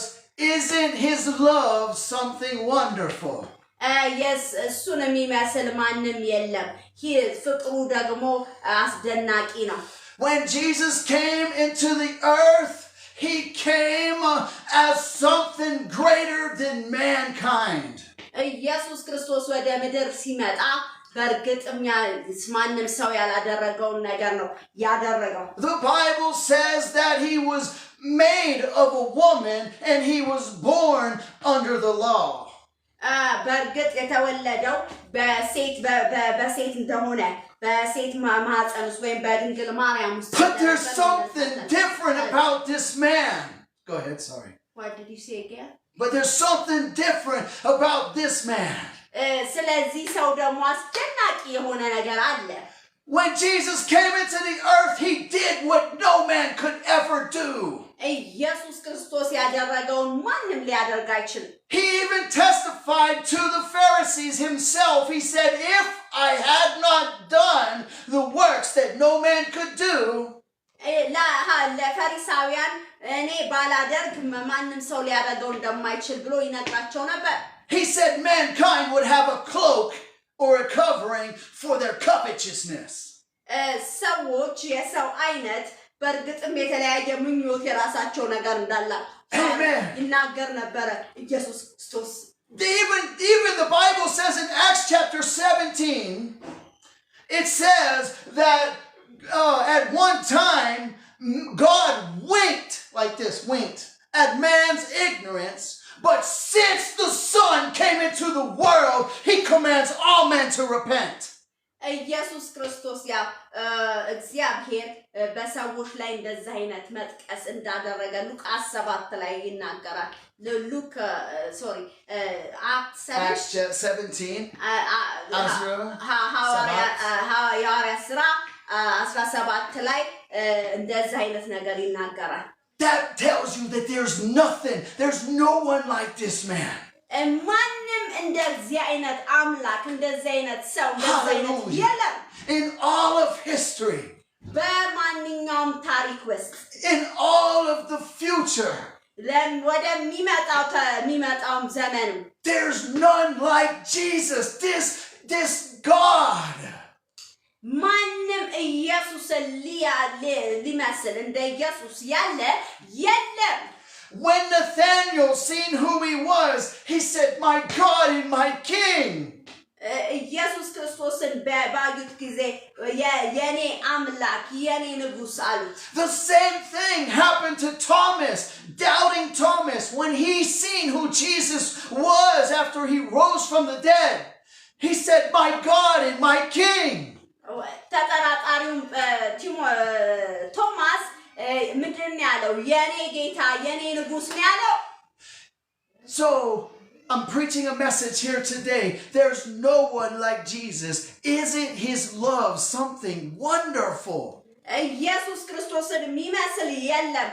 Isn't his love something wonderful? yes እሱን የሚመስል ማንም የለም ፍቅሩ ደግሞ አስደናቂ ነው When Jesus came into the earth, he came as something greater than mankind. ኢየሱስ ክርስቶስ ወደ ምድር ሲመጣ በርግጥም ማንም ሰው ያላደረገውን ነገር ነው ያደረገው The Bible says that he was made of a woman and he was born under the law. በርግጥ የተወለደው በሴት እንደሆነ በሴት ማህፀን ውስጥ ወይም በድንግል ማርያም ውስጥ But there's something different about this man. Go ahead, sorry. What did you say again? But there's something different about this man. ስለዚህ ሰው ደግሞ አስደናቂ የሆነ ነገር አለ When Jesus came into the earth, he did what no man could ever do. ኢየሱስ ክርስቶስ ያደረገውን ማንም ሊያደርግ አይችልም። He even testified to the Pharisees himself. He said, if I had not done the works that no man could do, ለፈሪሳውያን እኔ ባላደርግ ማንም ሰው ሊያደርገው እንደማይችል ብሎ ይነግራቸው ነበር። he said mankind would have a cloak or a covering for their covetousness. ሰዎች የሰው አይነት በእርግጥም የተለያየ ምኞት የራሳቸው ነገር እንዳላቸው ይናገር ነበረ ኢየሱስ ክርስቶስ። Even the Bible says in Acts chapter 17, it says that at one time God winked like this, winked at man's ignorance, but since the Son came into the world, he commands all men to repent. ኢየሱስ ክርስቶስ ያ እግዚአብሔር በሰዎች ላይ እንደዚህ አይነት መጥቀስ እንዳደረገ ሉቃስ 7 ላይ ይናገራል። Acts 17 ሐዋርያ ሥራ 17 ላይ እንደዚህ አይነት ነገር ይናገራል። That tells you that there's no one like this man. ማንም እንደዚህ አይነት አምላክ እንደዚህ አይነት ሰው እንደዚህ አይነት የለም። In all of history, በማንኛውም ታሪክ ውስጥ in all of the future, ወደሚመጣውም ዘመን there's none like Jesus, this God. ማንም ኢየሱስን ሊመስል እንደ ኢየሱስ ያለ የለም። When Nathanael seen who he was, he said, my God and my King. ኢየሱስ ክርስቶስን ባዩት ጊዜ የኔ አምላክ የኔ ንጉስ አሉት። The same thing happened to Thomas, doubting Thomas, when he seen who Jesus was after he rose from the dead. He said, my God and my King. ተጠራጣሪው ቶማስ ምንድን ያለው? የኔ ጌታ የኔ ንጉስ ነው ያለው። So I'm preaching a message here today. There's no one like Jesus. Isn't his love something wonderful? ኢየሱስ ክርስቶስን የሚመስል የለም።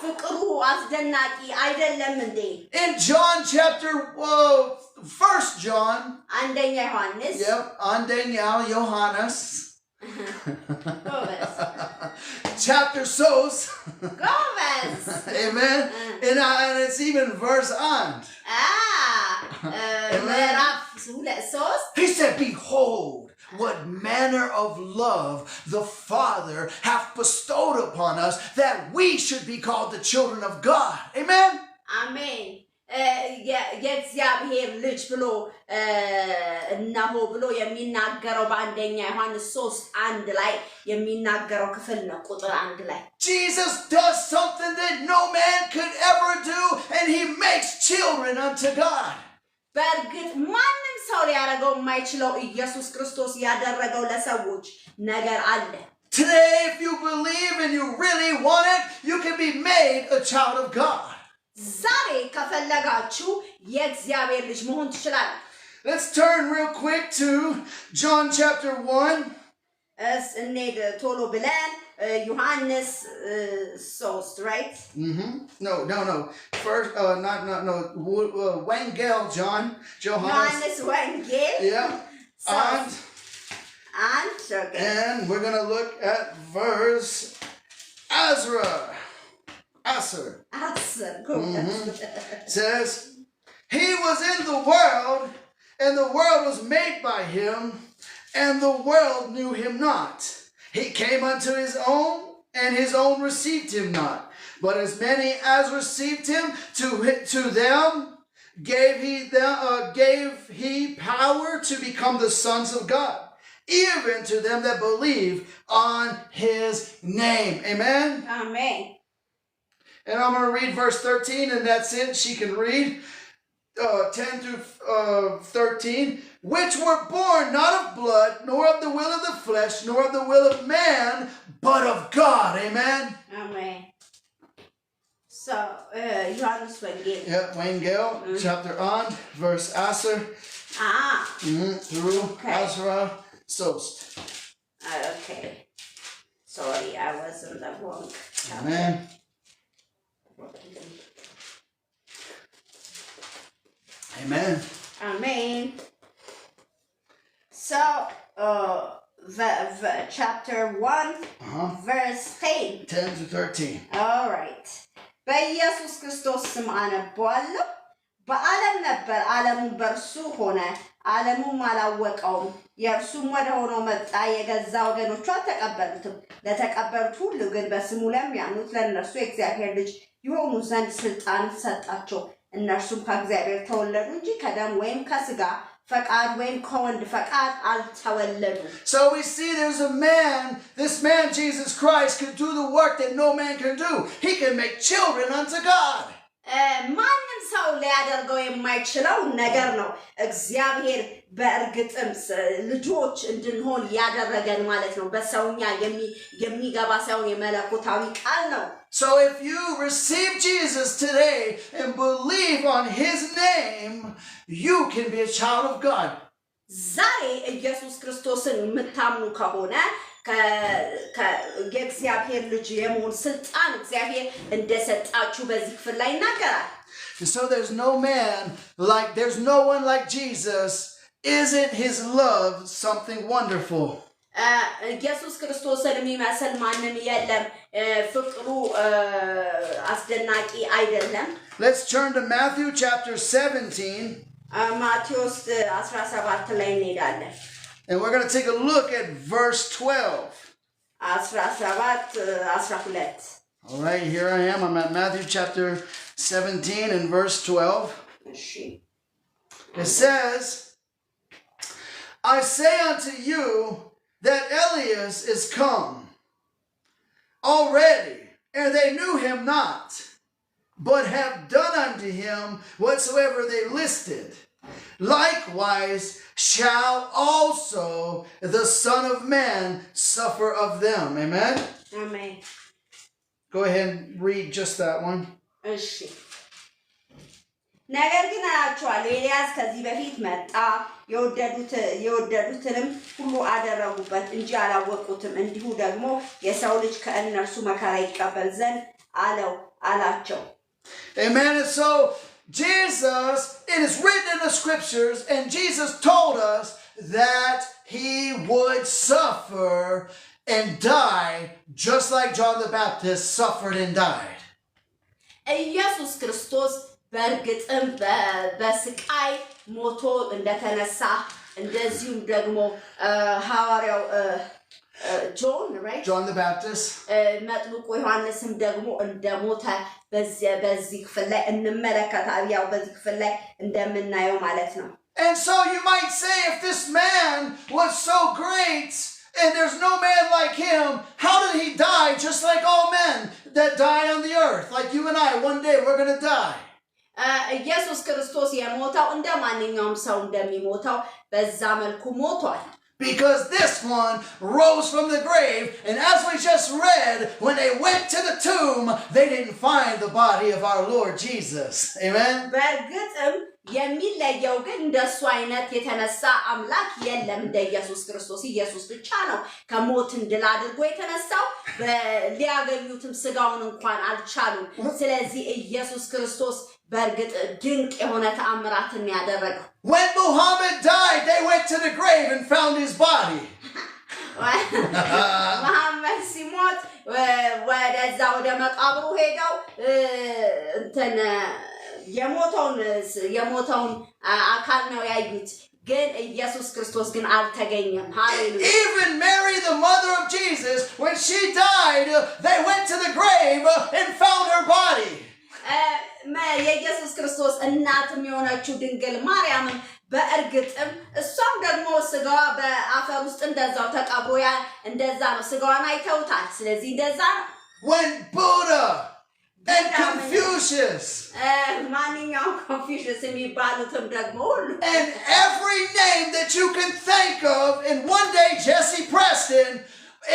ፍቅሩ አስደናቂ አይደለም እንዴ? In John chapter 1 John. አንደኛ ዮሐንስ. Yep, አንደኛ ዮሐንስ. Chapter sos. Amen. And it's even verse on. He said, behold, what manner of love the Father hath bestowed upon us, that we should be called the children of God. Amen. Amen. የእግዚአብሔር ልጅ ብሎ እነሆ ብሎ የሚናገረው በአንደኛ ዮሐንስ 3:1 ላይ የሚናገረው ክፍል ነው። ቁጥር 1 ላይ Jesus does something that no man could ever do, and he makes children unto God. በእርግጥ ማንም ሰው ሊያደርገው የማይችለው ኢየሱስ ክርስቶስ ያደረገው ለሰዎች ነገር አለ። Today, if you believe and you really want it, you can be made a child of God. ዛሬ ከፈለጋችሁ የእግዚአብሔር ልጅ መሆን ትችላላችሁ። Let's turn real quick to John chapter 1. እንሂድ ቶሎ ብለን ዮሐንስ 3, right? No. First, no. Wangel, Johannes Wangel. Yeah. And we're going to look at verse Aser. Says, he was in the world, and the world was made by him, and the world knew him not. He came unto his own, and his own received him not. But as many as received him, to them gave he power to become the sons of God, even to them that believe on his name. Amen? Amen. And I'm going to read verse 13, and that's it. She can read 10 through 13. Which were born not of blood, nor of the will of the flesh, nor of the will of man, but of God. Amen? Amen. So, Johannes Wangel. Yeah, Wangel, chapter on, verse Aser. Through Azra Sost. Okay. Sorry, I was in the wrong chapter. Amen. Amen. Amen. So, chapter 1, verse 10. 10 to 13. All right. በኢየሱስ ክርስቶስ ስም አነባዋለሁ። በዓለም ነበር፣ ዓለሙም በእርሱ ሆነ፣ ዓለሙም አላወቀውም። የእርሱም ወደ ሆነው መጣ፣ የገዛ ወገኖቹ አልተቀበሉትም። ለተቀበሉት ሁሉ ግን በስሙ ለሚያምኑት ለእነርሱ የእግዚአብሔር ልጅ ይሆኑ ዘንድ ስልጣን ሰጣቸው። እነርሱም ከእግዚአብሔር ተወለዱ እንጂ ከደም ወይም ከስጋ ፈቃድ ወይም ከወንድ ፈቃድ አልተወለዱም። So we see there's a man, this man Jesus Christ could do the work that no man can do. He can make children unto God. ማንም ሰው ሊያደርገው የማይችለው ነገር ነው። እግዚአብሔር በእርግጥም ልጆች እንድንሆን ያደረገን ማለት ነው። በሰውኛ የሚገባ ሳይሆን የመለኮታዊ ቃል ነው። So if you receive Jesus today and believe on his name, you can be a child of God. ዛሬ ኢየሱስ ክርስቶስን የምታምኑ ከሆነ የእግዚአብሔር ልጅ የመሆን ስልጣን እግዚአብሔር እንደሰጣችሁ በዚህ ክፍል ላይ ይናገራል። So there's no one like Jesus. Isn't his love something wonderful? ኢየሱስ ክርስቶስን የሚመስል ማንም የለም። ፍቅሩ አስደናቂ አይደለም። Let's turn to Matthew chapter 17. ማቴዎስ 17 ላይ እንሄዳለን። And we're going to take a look at verse 12. 12. All right, here I am. I'm at Matthew chapter 17 and verse 12. It says, I say unto you that Elias is come already, and they knew him not, but have done unto him whatsoever they listed. Likewise shall also the Son of Man suffer of them. Amen? Amen. Go ahead and read just that one. ነገር ግን አላችኋለሁ ኤልያስ ከዚህ በፊት መጣ፣ የወደዱትንም ሁሉ አደረጉበት እንጂ አላወቁትም። እንዲሁ ደግሞ የሰው ልጅ ከእነርሱ መከራ ይቀበል ዘንድ አላቸው። Amen. And so Jesus, it is written in the scriptures, and Jesus told us that he would suffer and die just like John the Baptist suffered and died. ኢየሱስ ክርስቶስ በእርግጥም በስቃይ ሞቶ እንደተነሳ እንደዚሁም ደግሞ ሐዋርያው John the Baptist መጥምቁ ዮሐንስም ደግሞ እንደሞተ በዚህ ክፍል ላይ እንመለከታለን። ያው በዚህ ክፍል ላይ እንደምናየው ማለት ነው። And so you might say, if this man was so great and there's no man like him, how did he die just like all men that die on the earth? Like you and I, one day we're going to die. ኢየሱስ ክርስቶስ የሞተው እንደ ማንኛውም ሰው እንደሚሞተው በዛ መልኩ ሞቷል። Because this one rose from the grave, and as we just read, when they went to the tomb, they didn't find the body of our Lord Jesus. Amen? በእርግጥም የሚለየው ግን እንደሱ አይነት የተነሳ አምላክ የለም እንደ ኢየሱስ ክርስቶስ። ኢየሱስ ብቻ ነው ከሞት ድል አድርጎ የተነሳው። ሊያገኙትም ስጋውን እንኳን አልቻሉም። ስለዚህ ኢየሱስ ክርስቶስ በእርግጥ ድንቅ የሆነ ተአምራትን ያደረገው። When Muhammad died, they went to the grave and found his body. መሐመድ ሲሞት ወደዛ ወደ መቃብሩ ሄደው የሞተውን አካል ነው ያዩት። ግን ኢየሱስ ክርስቶስ ግን አልተገኘም። ሃሌሉያ። Even Mary, the mother of Jesus, when she died, they went to the grave and found her body. የኢየሱስ ክርስቶስ እናትም የሆነችው ድንግል ማርያምም በእርግጥም እሷም ደግሞ ስጋዋ በአፈር ውስጥ እንደዛው ተቀብሮ እንደዛ ነው። ስጋዋን አይተውታል። ስለዚህ እንደዛ ነው። When Buddha and Confucius ማንኛውም ኮንፊውሽስ የሚባሉትም ደግሞ ሁሉ and every name that you can think of, and one day Jesse Preston,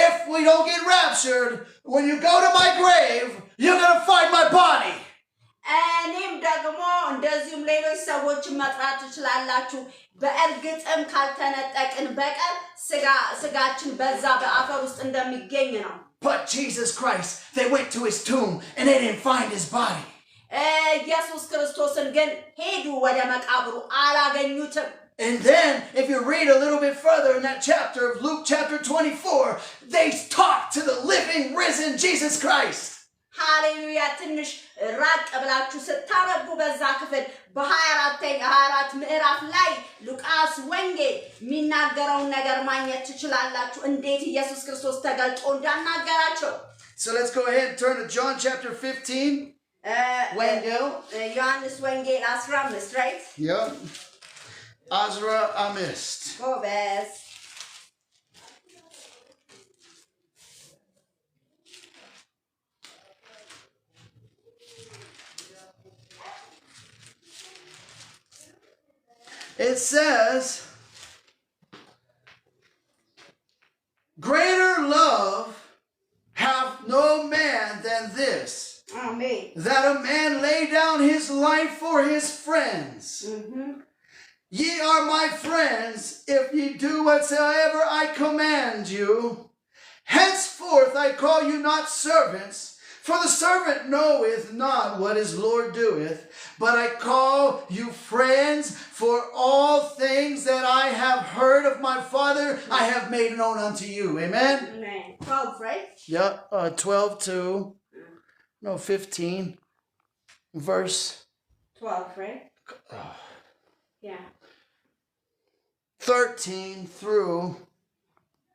if we don't get raptured, when you go to my grave, you're going to find my body. እኔም ደግሞ እንደዚሁም ሌሎች ሰዎችን መጥራት ትችላላችሁ በእርግጥም ካልተነጠቅን በቀር ስጋችን በዛ በአፈር ውስጥ እንደሚገኝ ነው But Jesus Christ, they went to his tomb and they didn't find his body. ኢየሱስ ክርስቶስን ግን ሄዱ ወደ መቃብሩ አላገኙትም And then, if you read a little bit further in that chapter of Luke chapter 24, they talk to the living, risen Jesus Christ. Hallelujah. ትንሽ ራቅ ብላችሁ ስታነቡ በዛ ክፍል በ24 ምዕራፍ ላይ ሉቃስ ወንጌል የሚናገረውን ነገር ማግኘት ትችላላችሁ እንዴት ኢየሱስ ክርስቶስ ተገልጦ እንዳናገራቸው So let's go ahead and turn to John chapter 15. Wendell. ዮሐንስ ወንጌል 15, right? Yep. Azra Amist. ጎበዝ It says, greater love hath no man than this, Amen. that a man lay down his life for his friends. Ye are my friends, if ye do whatsoever I command you. Henceforth I call you not servants, for the servant knoweth not what his Lord doeth, but I call you friends, for all things that I have heard of my Father I have made known unto you. Amen? Amen. 12, right? Yep, 12 to, 15, verse 12, right? Yeah. 13 through,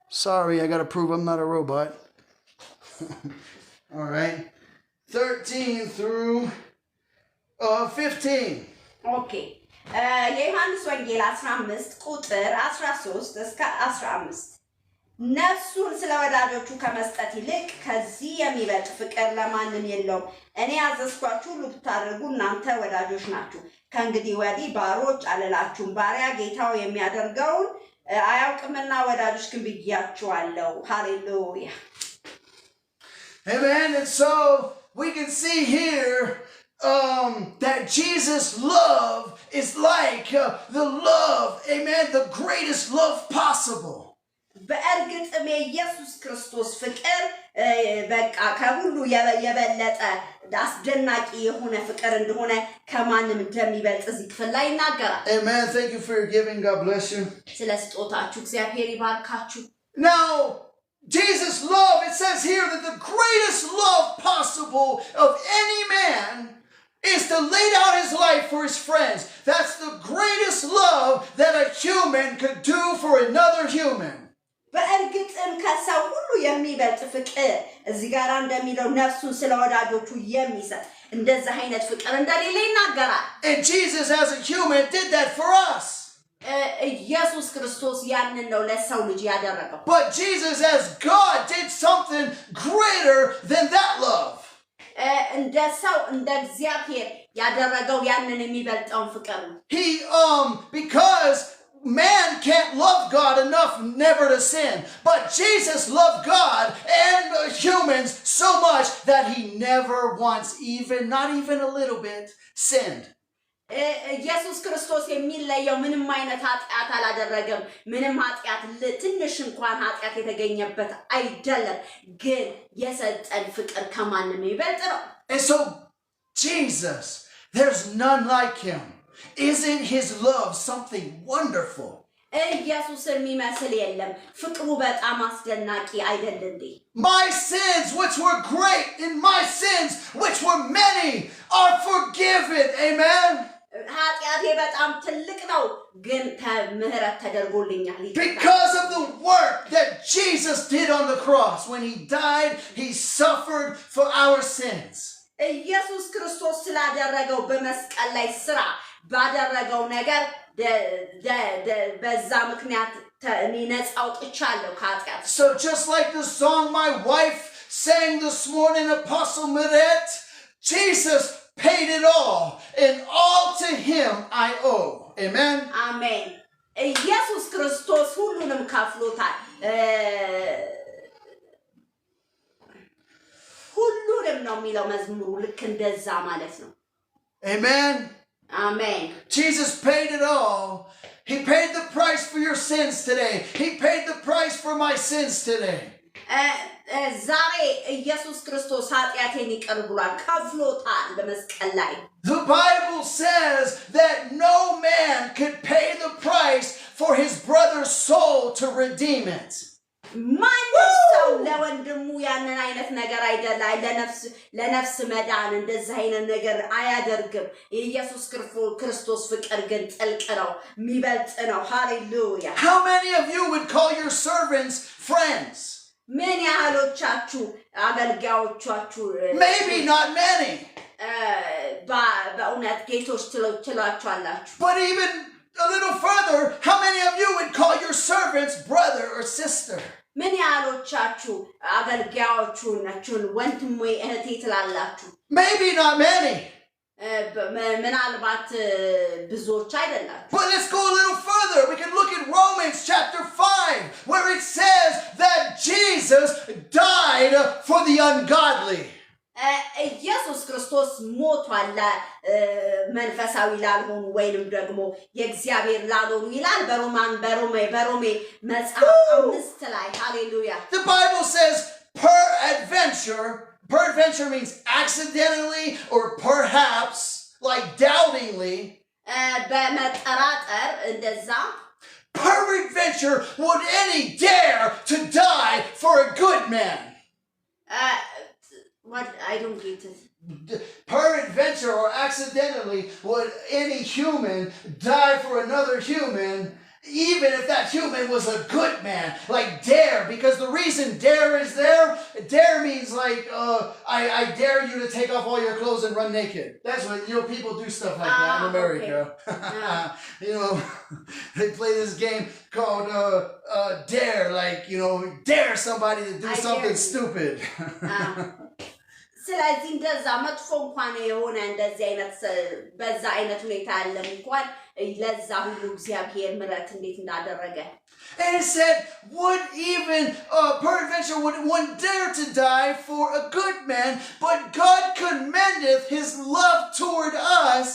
sorry, I got to prove I'm not a robot. All right. 13 through 15. Okay. የዮሐንስ ወንጌል 15 ቁጥር 13 እስከ 15 ነፍሱን ስለ ወዳጆቹ ከመስጠት ይልቅ ከዚህ የሚበልጥ ፍቅር ለማንም የለውም እኔ ያዘዝኳችሁ ሁሉ ብታደርጉ እናንተ ወዳጆች ናችሁ ከእንግዲህ ወዲህ ባሮች አልላችሁም ባሪያ ጌታው የሚያደርገውን አያውቅምና ወዳጆች ግን ብያችኋለሁ ሃሌሉያ Amen. And so we can see here that Jesus' love is like the love, amen, the greatest love possible. በእርግጥም የኢየሱስ ክርስቶስ ፍቅር በቃ ከሁሉ የበለጠ አስደናቂ የሆነ ፍቅር እንደሆነ ከማንም እንደሚበልጥ እዚህ ክፍል ላይ ይናገራል Amen. Thank you for your giving. God bless you. ስለ ስጦታችሁ እግዚአብሔር ይባርካችሁ Now, Jesus' love, it says here that the greatest love possible of any man is to lay down his life for his friends. That's the greatest love that a human could do for another human. በእርግጥም ከሰው ሁሉ የሚበልጥ ፍቅር እዚህ ጋር እንደሚለው ነፍሱን ስለ ወዳጆቹ የሚሰጥ እንደዛ አይነት ፍቅር እንደሌለ ይናገራል And Jesus as a human did that for us. ኢየሱስ ክርስቶስ ያንን ነው ለሰው ልጅ ያደረገው But Jesus as God did something greater than that love. እንደ ሰው እንደ እግዚአብሔር ያደረገው ያንን የሚበልጠውን ፍቅር ነው He because man can't love God enough never to sin. But Jesus loved God and humans so much that he never once even, not even a little bit, sinned. ኢየሱስ ክርስቶስ የሚለየው ምንም አይነት ኃጢአት አላደረገም ምንም ኃጢአት ትንሽ እንኳን ኃጢአት የተገኘበት አይደለም ግን የሰጠን ፍቅር ከማንም ይበልጥ ነው And so Jesus, there's none like him. Isn't his love something wonderful? ኢየሱስን የሚመስል የለም ፍቅሩ በጣም አስደናቂ አይደል እንዴ My sins which were great and my sins which were many are forgiven. Amen. ኃጢአቴ በጣም ትልቅ ነው ግን ምህረት ተደርጎልኛል Because of the work that Jesus did on the cross when he died, he suffered for our sins. ኢየሱስ ክርስቶስ ስላደረገው በመስቀል ላይ ስራ ባደረገው ነገር በዛ ምክንያት እኔ ነፃ አውጥቻለሁ ከኃጢአት So just like the song my wife sang this morning, Apostle Miret, Jesus paid it all, and all to him I owe. Amen. Amen. ኢየሱስ ክርስቶስ ሁሉንም ከፍሎታል ሁሉንም ነው የሚለው መዝሙሩ ልክ እንደዛ ማለት ነው Amen? Amen. Jesus paid it all. He paid the price for your sins today. He paid the price for my sins today. ዛሬ ኢየሱስ ክርስቶስ ኃጢአቴን ይቅር ብሏል ከፍሎታል በመስቀል ላይ The Bible says that no man could pay the price for his brother's soul to redeem it. ማንም ሰው ለወንድሙ ያንን አይነት ነገር አይደለም ለነፍስ መዳን እንደዚህ አይነት ነገር አያደርግም ኢየሱስ ክርስቶስ ፍቅር ግን ጥልቅ ነው የሚበልጥ ነው ሃሌሉያ How many of you would call your servants friends? ምን ያህሎቻችሁ አገልጋዮቻችሁ Maybe not many. በእውነት ጌቶች ትሏቸዋላችሁ But even a little further, how many of you would call your servants brother or sister? ምን ያህሎቻችሁ አገልጋዮቻችሁን ወንድም ወይ እህቴ ትላላችሁ Maybe not many. ምናልባት ብዙዎች አይደላችሁ But let's go a little further. We can look at Romans chapter 5, where it says that Jesus died for the ungodly. ኢየሱስ ክርስቶስ ሞቷል መንፈሳዊ ላልሆኑ ወይንም ደግሞ የእግዚአብሔር ላልሆኑ ይላል በሮሜ መጽሐፍ 5 ላይ ሃሌሉያ The Bible says peradventure means accidentally or perhaps, like doubtingly. በመጠራጠር እንደዛ Peradventure would any dare to die for a good man. What I don't get it. Peradventure or accidentally would any human die for another human, even if that human was a good man, like dare, because the reason dare is dare means like I dare you to take off all your clothes and run naked. That's what people do stuff like that in America. Okay. They play this game called dare, like dare somebody to do something stupid. ስለዚህ እንደዛ መጥፎ እንኳን የሆነ እንደዚህ አይነት በዛ አይነት ሁኔታ ያለም እንኳን ለዛ ሁሉ እግዚአብሔር ምሕረት እንዴት እንዳደረገ And it said, would even peradventure would one dare to die for a good man, but God commendeth his love toward us,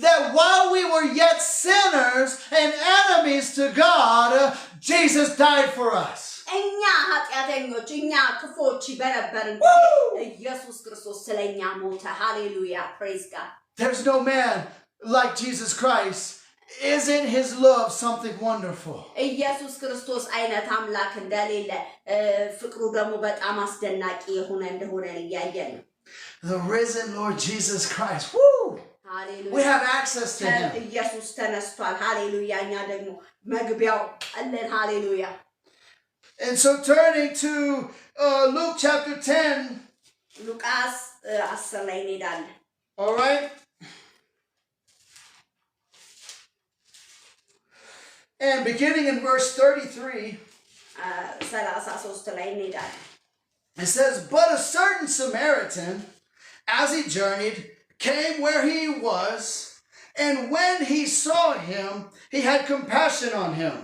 that while we were yet sinners and enemies to God, Jesus died for us. እኛ ኃጢአተኞች እኛ ክፎች በነበርን ኢየሱስ ክርስቶስ ስለኛ ሞተ ሃሌሉያ praise God There's no man like Jesus Christ. Isn't his love something wonderful? ኢየሱስ ክርስቶስ አይነት አምላክ እንደሌለ ፍቅሩ ደግሞ በጣም አስደናቂ የሆነ እንደሆነ ያያየን The risen Lord Jesus Christ. Woo! Hallelujah. We have access to him. ኢየሱስ ተነስቷል ሃሌሉያ እኛ ደግሞ መግቢያው አለን ሃሌሉያ And so turning to Luke chapter 10. ሉቃስ 10 ላይ እንሄዳለን. All right? And beginning in verse 33. 33 ላይ እንሄዳለን. It says, but a certain Samaritan, as he journeyed, came where he was, and when he saw him, he had compassion on him.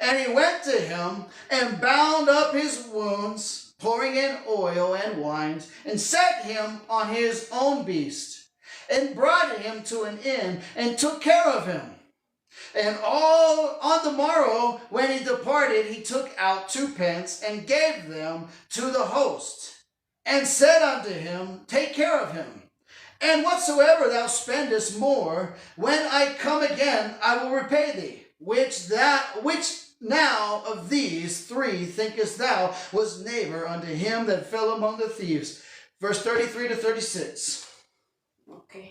And he went to him and bound up his wounds, pouring in oil and wine, and set him on his own beast, and brought him to an inn, and took care of him. And all on the morrow, when he departed, he took out 2 pence, and gave them to the host, and said unto him, take care of him. And whatsoever thou spendest more, when I come again, I will repay thee. Which now of these 3 thinkest thou was neighbor unto him that fell among the thieves? Verse 33 to 36. Okay.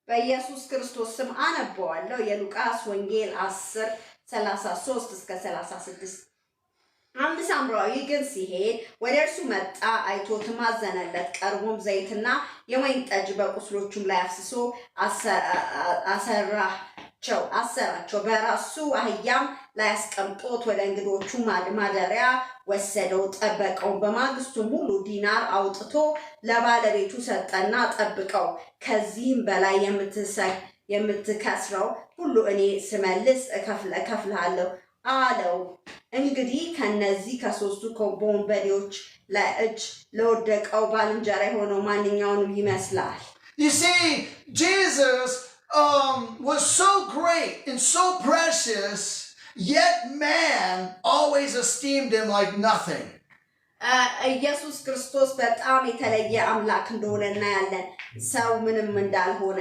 በኢየሱስ ክርስቶስ ስም አነበዋለሁ የሉቃስ ወንጌል 10:33 እስከ 36 አንድ ሳምራዊ ግን ሲሄድ ወደ እርሱ መጣ አይቶትም አዘነለት ቀርቦም ዘይትና የወይን ጠጅ በቁስሎቹም ላይ አፍስሶ አሰራቸው በራሱ አህያም ላይ አስቀምጦት ወደ እንግዶቹ ማደሪያ ወሰደው ጠበቀው በማግስቱም ሁሉ ዲናር አውጥቶ ለባለቤቱ ሰጠና ጠብቀው ከዚህም በላይ የምትከስረው ሁሉ እኔ ስመልስ እከፍልሃለሁ አለው እንግዲህ ከነዚህ ከሶስቱ በወንበዴዎች ለእጅ ለወደቀው ባልንጀራ የሆነው ማንኛውንም ይመስላል? You see, Jesus was so great and so precious, yet man always esteemed him like nothing. ኢየሱስ ክርስቶስ በጣም የተለየ አምላክ እንደሆነ እናያለን። ሰው ምንም እንዳልሆነ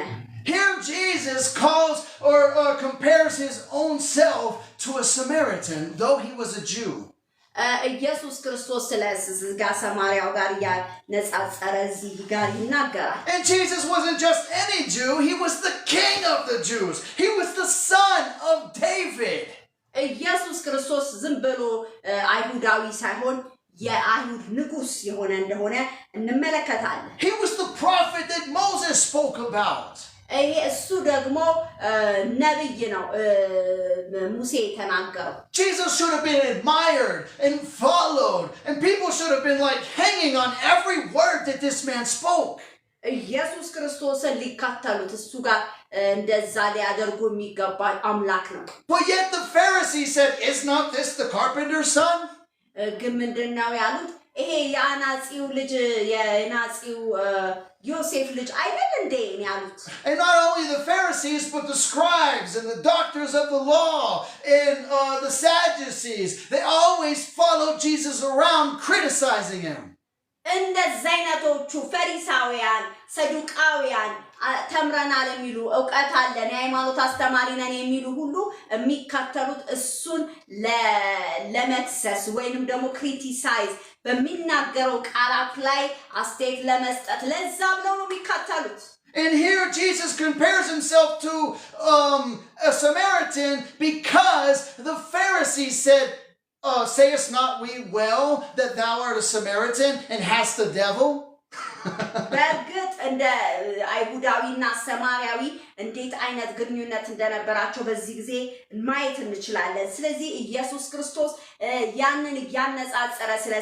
Here Jesus calls or compares his own self to a Samaritan, though he was a Jew. ኢየሱስ ክርስቶስ ስለዚህ ጋር ሰማርያው ጋር ያነጻጸረ እዚህ ጋር ይናገራል። And Jesus wasn't just any Jew, he was the king of the Jews. He was the son of David. ኢየሱስ ክርስቶስ ዝም ብሎ አይሁዳዊ ሳይሆን የአይሁድ ንጉስ የሆነ እንደሆነ እንመለከታለን። He was the prophet that Moses spoke about. እሱ ደግሞ ነብይ ነው ሙሴ የተናገረው። Jesus should have been admired and followed, and people should have been like hanging on every word that this man spoke. ኢየሱስ ክርስቶስን ሊከተሉት እሱ ጋር እንደዛ ሊያደርጉ የሚገባ አምላክ ነው። But yet the Pharisees said, "Is not this the carpenter's son?" ግን ምንድነው ያሉት? ይሄ የአናጺው ልጅ የናጺው ዮሴፍ ልጅ አይደል እንዴ ያሉት? And not only the Pharisees, but the scribes and the doctors of the law and the Sadducees, they always followed Jesus around criticizing him. እንደዚህ አይነቶቹ ፈሪሳውያን ሰዱቃውያን ተምረናል የሚሉ ዕውቀት አለን የሃይማኖት አስተማሪ ነን የሚሉ ሁሉ የሚከተሉት እሱን ለመክሰስ ወይንም ደግሞ ክሪቲሳይዝ በሚናገረው ቃላት ላይ አስተያየት ለመስጠት ለዛ ብለው ነው የሚከተሉት። And here Jesus compares himself to a Samaritan because the Pharisees said, sayest not we well that thou art a Samaritan and hast the devil? በእርግጥ እንደ አይሁዳዊና ሰማርያዊ እንዴት አይነት ግንኙነት እንደነበራቸው በዚህ ጊዜ ማየት እንችላለን። ስለዚህ ኢየሱስ ክርስቶስ ያንን ያነጻጸረ ስለ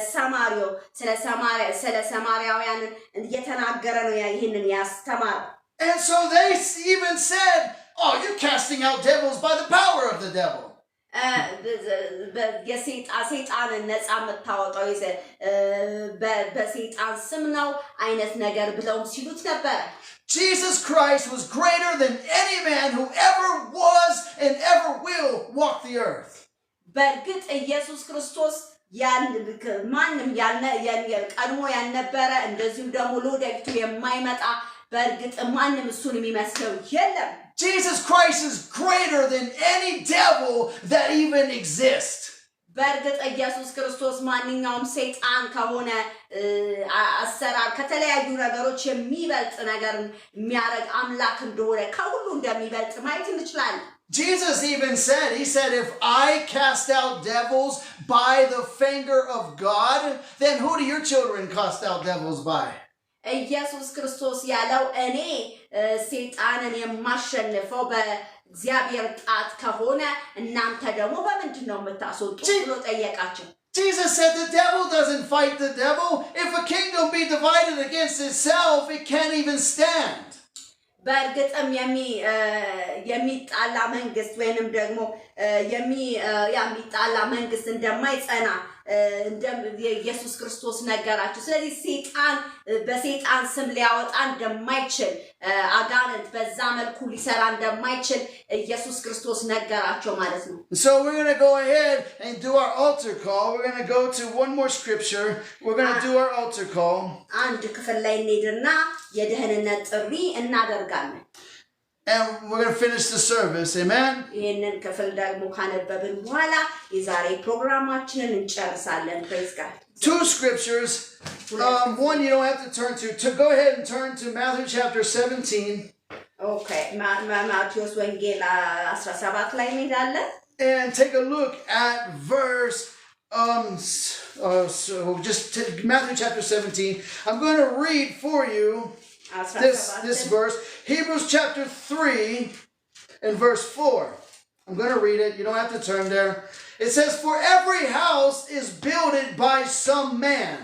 ሰማርያውያን እየተናገረ ነው የተናገረ ያስተማረ። And so they even said, "Oh, you're casting out devils by the power of the devil." የሰይጣን ነፃ መታወጣው በሰይጣን ስም ነው አይነት ነገር ብለው ሲሉት ነበር። Jesus Christ was greater than any man who ever was and ever will walk the earth. በእርግጥ ኢየሱስ ክርስቶስ ማንም ቀድሞ ያልነበረ እንደዚሁም ደግሞ ለወደፊቱ የማይመጣ በእርግጥ ማንም እሱን የሚመስለው የለም። Jesus Christ is greater than any devil that even exists. በእርግጥ ኢየሱስ ክርስቶስ ማንኛውም ሰይጣን ከሆነ አሰራር ከተለያዩ ነገሮች የሚበልጥ ነገር የሚያደርግ አምላክ እንደሆነ ከሁሉ እንደሚበልጥ ማየት እንችላለን። Jesus even said, he said, "If I cast out devils by the finger of God, then who do your children cast out devils by?" ኢየሱስ ክርስቶስ ያለው እኔ ሰይጣንን የማሸንፈው በእግዚአብሔር ጣት ከሆነ እናንተ ደግሞ በምንድነው የምታስወጡት ብሎ ጠየቃቸው። Jesus said the devil doesn't fight the devil. If a kingdom be divided against itself, it can't even stand. በእርግጥም የሚጣላ መንግስት ወይንም ደግሞ የሚጣላ መንግስት እንደማይጸና ኢየሱስ ክርስቶስ ነገራቸው። ስለዚህ ሰይጣን በሰይጣን ስም ሊያወጣ እንደማይችል አጋንንት በዛ መልኩ ሊሰራ እንደማይችል ኢየሱስ ክርስቶስ ነገራቸው ማለት ነው። So we're going to go ahead and do our altar call. We're going to go to one more scripture. We're going to do our altar call. አንድ ክፍል ላይ እንሄድና የደህንነት ጥሪ እናደርጋለን። And we're going to finish the service. Amen. ይሄንን ክፍል ደግሞ ካነበብን በኋላ የዛሬ ፕሮግራማችንን እንጨርሳለን። Praise God. Two scriptures. One you don't have to turn to. Go ahead and turn to Matthew chapter 17. Okay. ማቴዎስ ወንጌል 17 ላይ እንሄዳለን. And take a look at verse Matthew chapter 17. I'm going to read for you this verse, Hebrews chapter 3 and verse 4. I'm going to read it. You don't have to turn there. It says, "For every house is builded by some man,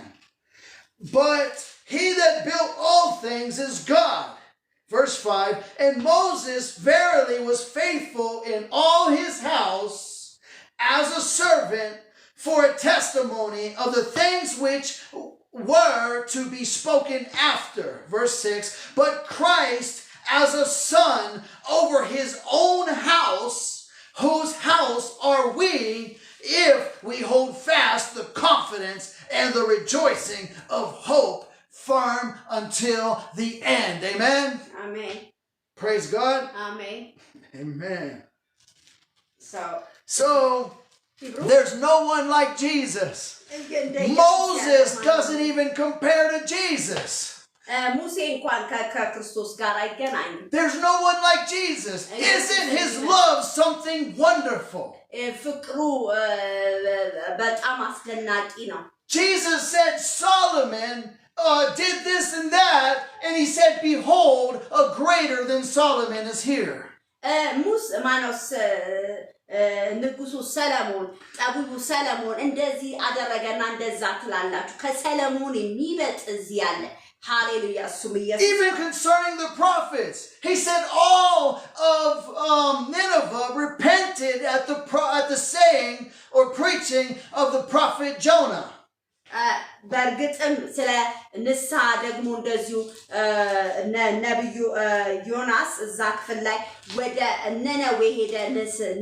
but he that built all things is God." Verse 5, "And Moses verily was faithful in all his house as a servant for a testimony of the things which were to be spoken after. Verse 6, but Christ as a son over his own house, whose house are we, if we hold fast the confidence and the rejoicing of hope firm until the end. Amen? Amen. Praise God. Amen. Amen. So there's no one like Jesus. Moses doesn't even compare to Jesus. There's no one like Jesus. Isn't his love something wonderful? Jesus said Solomon did this and that, and he said, behold, a greater than Solomon is here. ንጉሱ ሰለሞን ጠቢቡ ሰለሞን እንደዚህ አደረገና እንደዛ ትላላችሁ ከሰለሞን የሚበልጥ እዚህ ያለ Hallelujah. Even concerning the prophets, he said all of Nineveh repented at the saying or preaching of the prophet Jonah. በርግጥም ስለ ንስሐ ደግሞ እንደዚሁ ነብዩ ዮናስ እዛ ክፍል ላይ ወደ ነነዌ ሄደ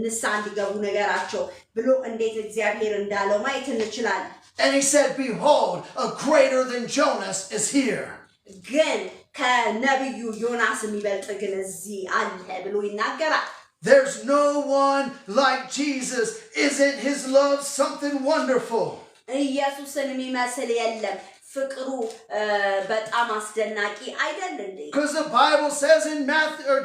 ንስሐ እንዲገቡ ነገራቸው ብሎ እንዴት እግዚአብሔር እንዳለው ማየት እንችላለን And he said, behold, a greater than Jonas is here. ግን ከነብዩ ዮናስ የሚበልጥ ግን እዚህ አለ ብሎ ይናገራል There's no one like Jesus. Isn't his love something wonderful? ኢየሱስን የሚመስል የለም ፍቅሩ በጣም አስደናቂ አይደል እንዴ Because the Bible says in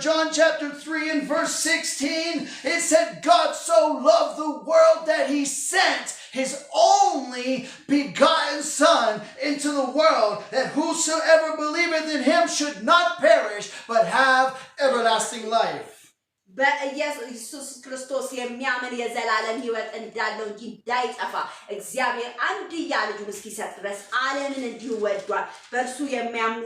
John chapter 3 and verse 16, it said God so loved the world that he sent his only begotten son into the world, that whosoever believeth in him should not perish but have everlasting life. በኢየሱስ ክርስቶስ የሚያምን የዘላለም ሕይወት እንዳለው እንጂ እንዳይጠፋ እግዚአብሔር አንድያ ልጁን እስኪሰጥ ድረስ ዓለምን እንዲሁ ወዷል በእርሱ የሚያምኑ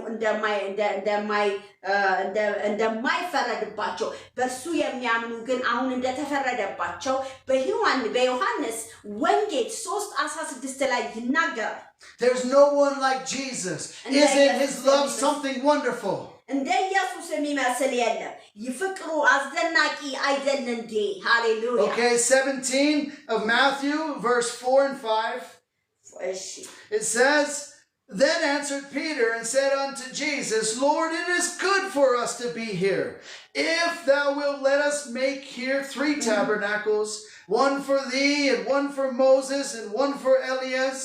እንደማይፈረድባቸው በእርሱ የሚያምኑ ግን አሁን እንደተፈረደባቸው በዮሐንስ ወንጌል 3:16 ላይ ይናገራል There's no one like Jesus. Isn't his love something wonderful? እንደ ኢየሱስ የሚመስል የለም ይፍቅሩ አስደናቂ አይደል እንዴ ሃሌሉያ Okay, 17 of Matthew verse 4 and 5. It says, then answered Peter and said unto Jesus, Lord, it is good for us to be here. If thou wilt let us make here 3 tabernacles, one for thee and one for Moses and one for Elias.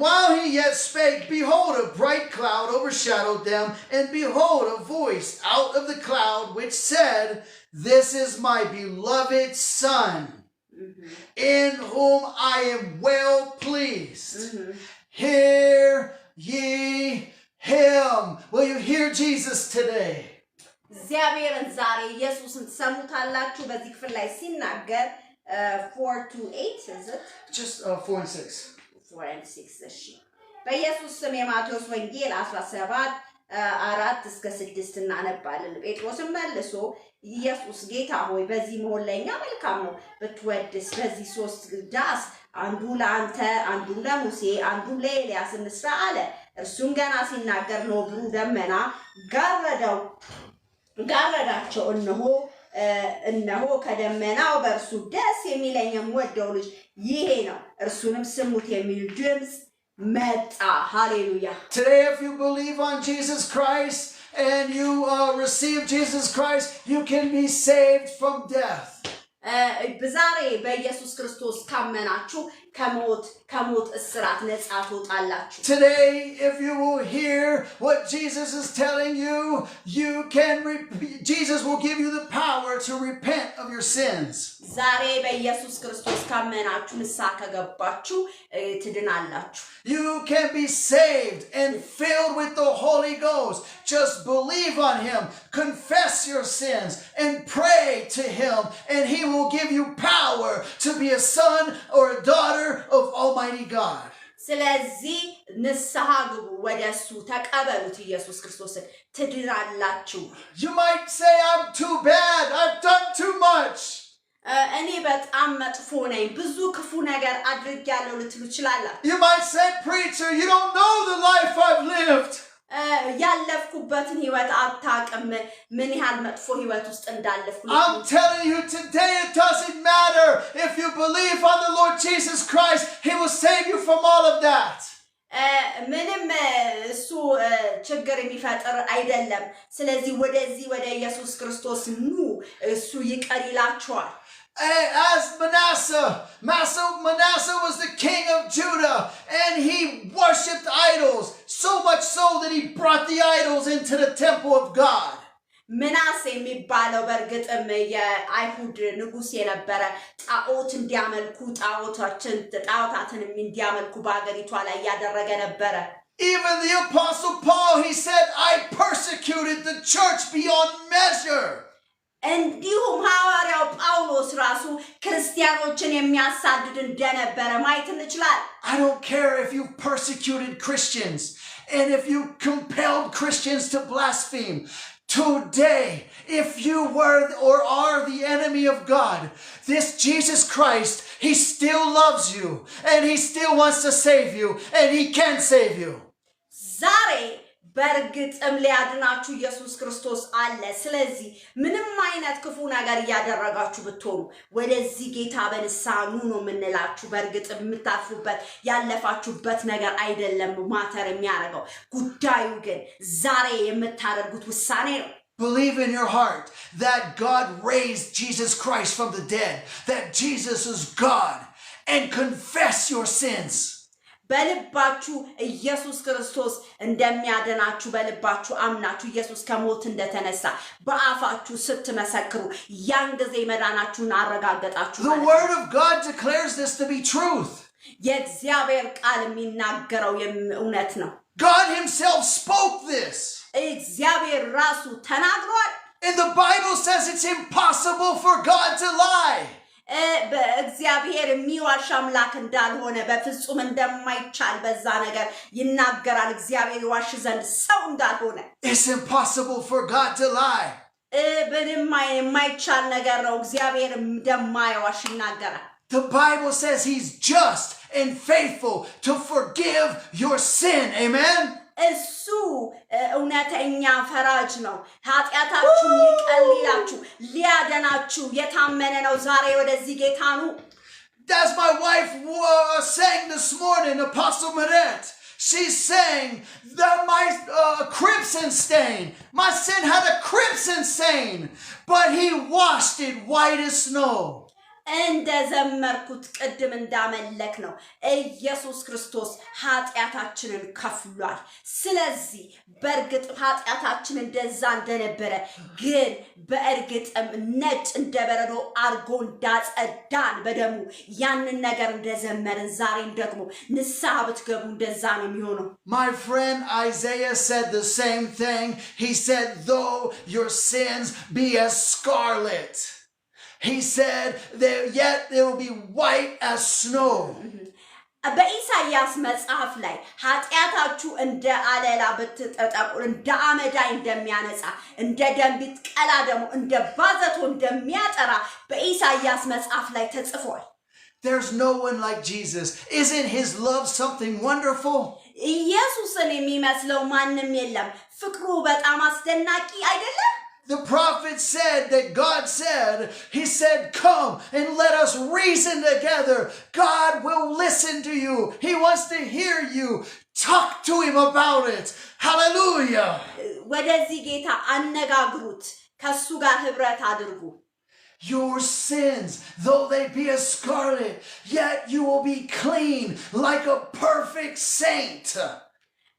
While he yet spake, behold, a bright cloud overshadowed them, and behold, a voice out of the cloud which said, this is my beloved Son, in whom I am well pleased. Hear ye him. Will you hear Jesus today? እግዚአብሔርን ዛሬ ኢየሱስን ሰሙታላችሁ በዚህ ክፍል ላይ ሲናገር 4-8 is it Just 4 and 6. 4 and 6 እሺ በኢየሱስ ስም የማቴዎስ ወንጌል 17:4-6 እናነባለን ጴጥሮስም መልሶ ኢየሱስ ጌታ ሆይ በዚህ መሆን ለኛ መልካም ነው ብትወድስ በዚህ 3 ዳስ አንዱ ለአንተ አንዱ ለሙሴ አንዱ ለኤልያስ እንስራ አለ እርሱም ገና ሲናገር ነው ብሩ ደመና ጋረዳቸው እነሆ ከደመናው በእርሱ ደስ የሚለኝ የምወደው ልጅ ይሄ ነው እርሱንም ስሙት የሚል ድምጽ መጣ ሃሌሉያ Today if you believe on Jesus Christ and you receive Jesus Christ you can be saved from death በዛሬ በኢየሱስ ክርስቶስ ካመናችሁ ከሞት እስራት ነፃ ትወጣላችሁ Today if you will hear what Jesus is telling you Jesus will give you the power to repent of your sins ዛሬ በኢየሱስ ክርስቶስ ካመናችሁ ንስሐ ከገባችሁ ትድናላችሁ You can be saved and filled with the Holy Ghost. Just believe on him, confess your sins, and pray to him, and he will give you power to be a son or a daughter of Almighty God. ስለዚህ ንስሐ ግቡ ወደሱ ተቀበሉት ኢየሱስ ክርስቶስን ትድናላችሁ You might say I'm too bad. I've done too much. እኔ በጣም መጥፎ ነኝ ብዙ ክፉ ነገር አድርጌያለሁ ልትሉ ትችላላችሁ You might say, preacher, you don't know the life I've lived. ያለፍኩበትን ህይወት አታውቅም ምን ያህል መጥፎ ህይወት ውስጥ እንዳለፍኩ I'm telling you today, it doesn't matter. If you believe on the Lord Jesus Christ, He will save you from all of that. ምንም እሱ ችግር የሚፈጥር አይደለም ስለዚህ ወደዚህ ወደ ኢየሱስ ክርስቶስ ኑ እሱ ይቅር ይላችኋል As Manasseh was the king of Judah, and he worshipped idols, so much so that he brought the idols into the temple of God. ምናሴ የሚባለው በርግጥም የአይሁድ ንጉስ የነበረ ጣዖት እንዲያመልኩ ጣዖታትን እንዲያመልኩ በአገሪቷ ላይ ያደረገ ነበረ Even the apostle Paul, he said, I persecuted the church beyond measure. እንዲሁም ሐዋርያው ጳውሎስ ራሱ ክርስቲያኖችን የሚያሳድድ እንደነበረ ማየት እንችላለን I don't care if you persecuted Christians and if you compelled Christians to blaspheme. Today, if you were or are the enemy of God, this Jesus Christ, He still loves you and He still wants to save you and He can save you. ዛሬ በርግጥም ሊያድናችሁ ኢየሱስ ክርስቶስ አለ ስለዚህ ምንም አይነት ክፉ ነገር ያደረጋችሁ ብትሆኑ ወደዚህ ጌታ በንስሐ ኑ ነው የምንላችሁ በርግጥም የምታርፉበት ያለፋችሁበት ነገር አይደለም ማተር የሚያደርገው ጉዳዩ ግን ዛሬ የምታደርጉት ውሳኔ ነው Believe in your heart that God raised Jesus Christ from the dead, that Jesus is God, and confess your sins. በልባችሁ ኢየሱስ ክርስቶስ እንደሚያድናችሁ በልባችሁ አምናችሁ ኢየሱስ ከሞት እንደተነሳ በአፋችሁ ስትመሰክሩ ያን ጊዜ መዳናችሁን አረጋግጣችሁ The word of God declares this to be truth. የእግዚአብሔር ቃል የሚናገረው እውነት ነው God himself spoke this. እግዚአብሔር ራሱ ተናግሯል And the Bible says it's impossible for God to lie. በእግዚአብሔር የሚዋሽ አምላክ እንዳልሆነ በፍጹም እንደማይቻል በዛ ነገር ይናገራል እግዚአብሔር ይዋሽ ዘንድ ሰው እንዳልሆነ It's impossible for God to lie. ምንም የማይቻል ነገር ነው እግዚአብሔር እንደማይዋሽ ይናገራል The Bible says He's just and faithful to forgive your sin. Amen? እሱ እውነተኛ ፈራጅ ነው ኃጢያታችሁን ይቀልላችሁ ሊያደናችሁ የታመነ ነው ዛሬ ወደዚህ ጌታ ኑ That's my wife sang this morning, Apostle Meret. She's saying that my crimson stain, my sin had a crimson stain, but He washed it white as snow. እንደዘመርኩት ቅድም እንዳመለክ ነው ኢየሱስ ክርስቶስ ኃጢያታችንን ከፍሏል ስለዚህ በርግጥ ኃጢያታችን እንደዛ እንደነበረ ግን በእርግጥም ነጭ እንደበረዶ አርጎ እንዳጸዳን በደሙ ያንን ነገር እንደዘመርን ዛሬም ደግሞ ንስሐ ብትገቡ እንደዛ ነው የሚሆነው My friend Isaiah said the same thing. He said, though your sins be as scarlet, He said that yet they will be white as snow. በኢሳይያስ መጽሐፍ ላይ ኃጢያታችሁ እንደ አለላ ብትጠጠቁ እንደ አመዳይ እንደሚያነጻ እንደ ደምቢት ቀላ ደግሞ እንደ ባዘቶ እንደሚያጠራ በኢሳይያስ መጽሐፍ ላይ ተጽፏል There's no one like Jesus. Isn't His love something wonderful? ኢየሱስን የሚመስለው ማንም የለም ፍቅሩ በጣም አስደናቂ አይደለም The prophet said that God said, He said, come and let us reason together. God will listen to you. He wants to hear you. Talk to Him about it. Hallelujah. ወደዚህ ጌታ አነጋግሩት ከሱ ጋር ህብረት አድርጉ Your sins, though they be as scarlet, yet you will be clean like a perfect saint.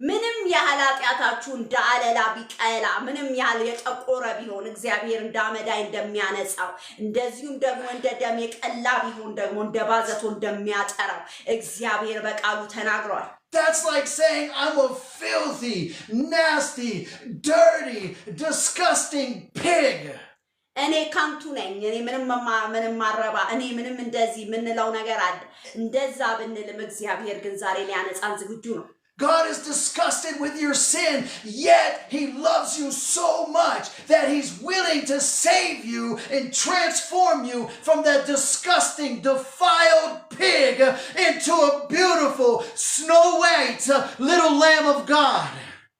ምንም ያህል ኃጢያታችሁ እንደ አለላ ቢቀላ ምንም ያህል የጠቆረ ቢሆን እግዚአብሔር እንዳመዳይ እንደሚያነጻው እንደዚሁም ደግሞ እንደ ደም የቀላ ቢሆን ደግሞ እንደ ባዘቶ እንደሚያጠራው እግዚአብሔር በቃሉ ተናግሯል That's like saying I'm a filthy, nasty, dirty, disgusting pig. እኔ ካንቱ ነኝ እኔ ምንም ማረባ እኔ ምንም እንደዚህ ምንለው ነገር አለ እንደዛ ብንልም እግዚአብሔር ግን ዛሬ ሊያነጻን ዝግጁ ነው God is disgusted with your sin, yet he loves you so much that he's willing to save you and transform you from that disgusting, defiled pig into a beautiful, snow white little lamb of God.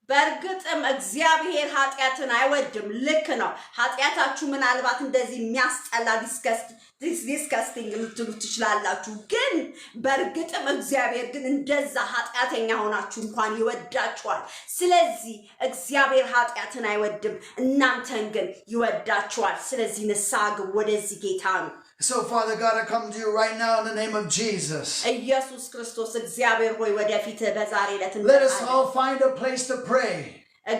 በርግጥም እግዚአብሔር ኃጢአትን አይወድም ልክ ነው ኃጢአታችሁ ምናልባት እንደዚህ የሚያስጠላ ዲስከስቲንግ ልትሉ ትችላላችሁ ግን በርግጥም እግዚአብሔር ግን እንደዛ ኃጢአተኛ ሆናችሁ እንኳን ይወዳችኋል ስለዚህ እግዚአብሔር ኃጢአትን አይወድም እናንተን ግን ይወዳችኋል ስለዚህ ንስሐ ግቡ ወደዚህ ጌታ ነው So, Father God, I come to you right now in the name of Jesus. Let us all find a place to pray. Let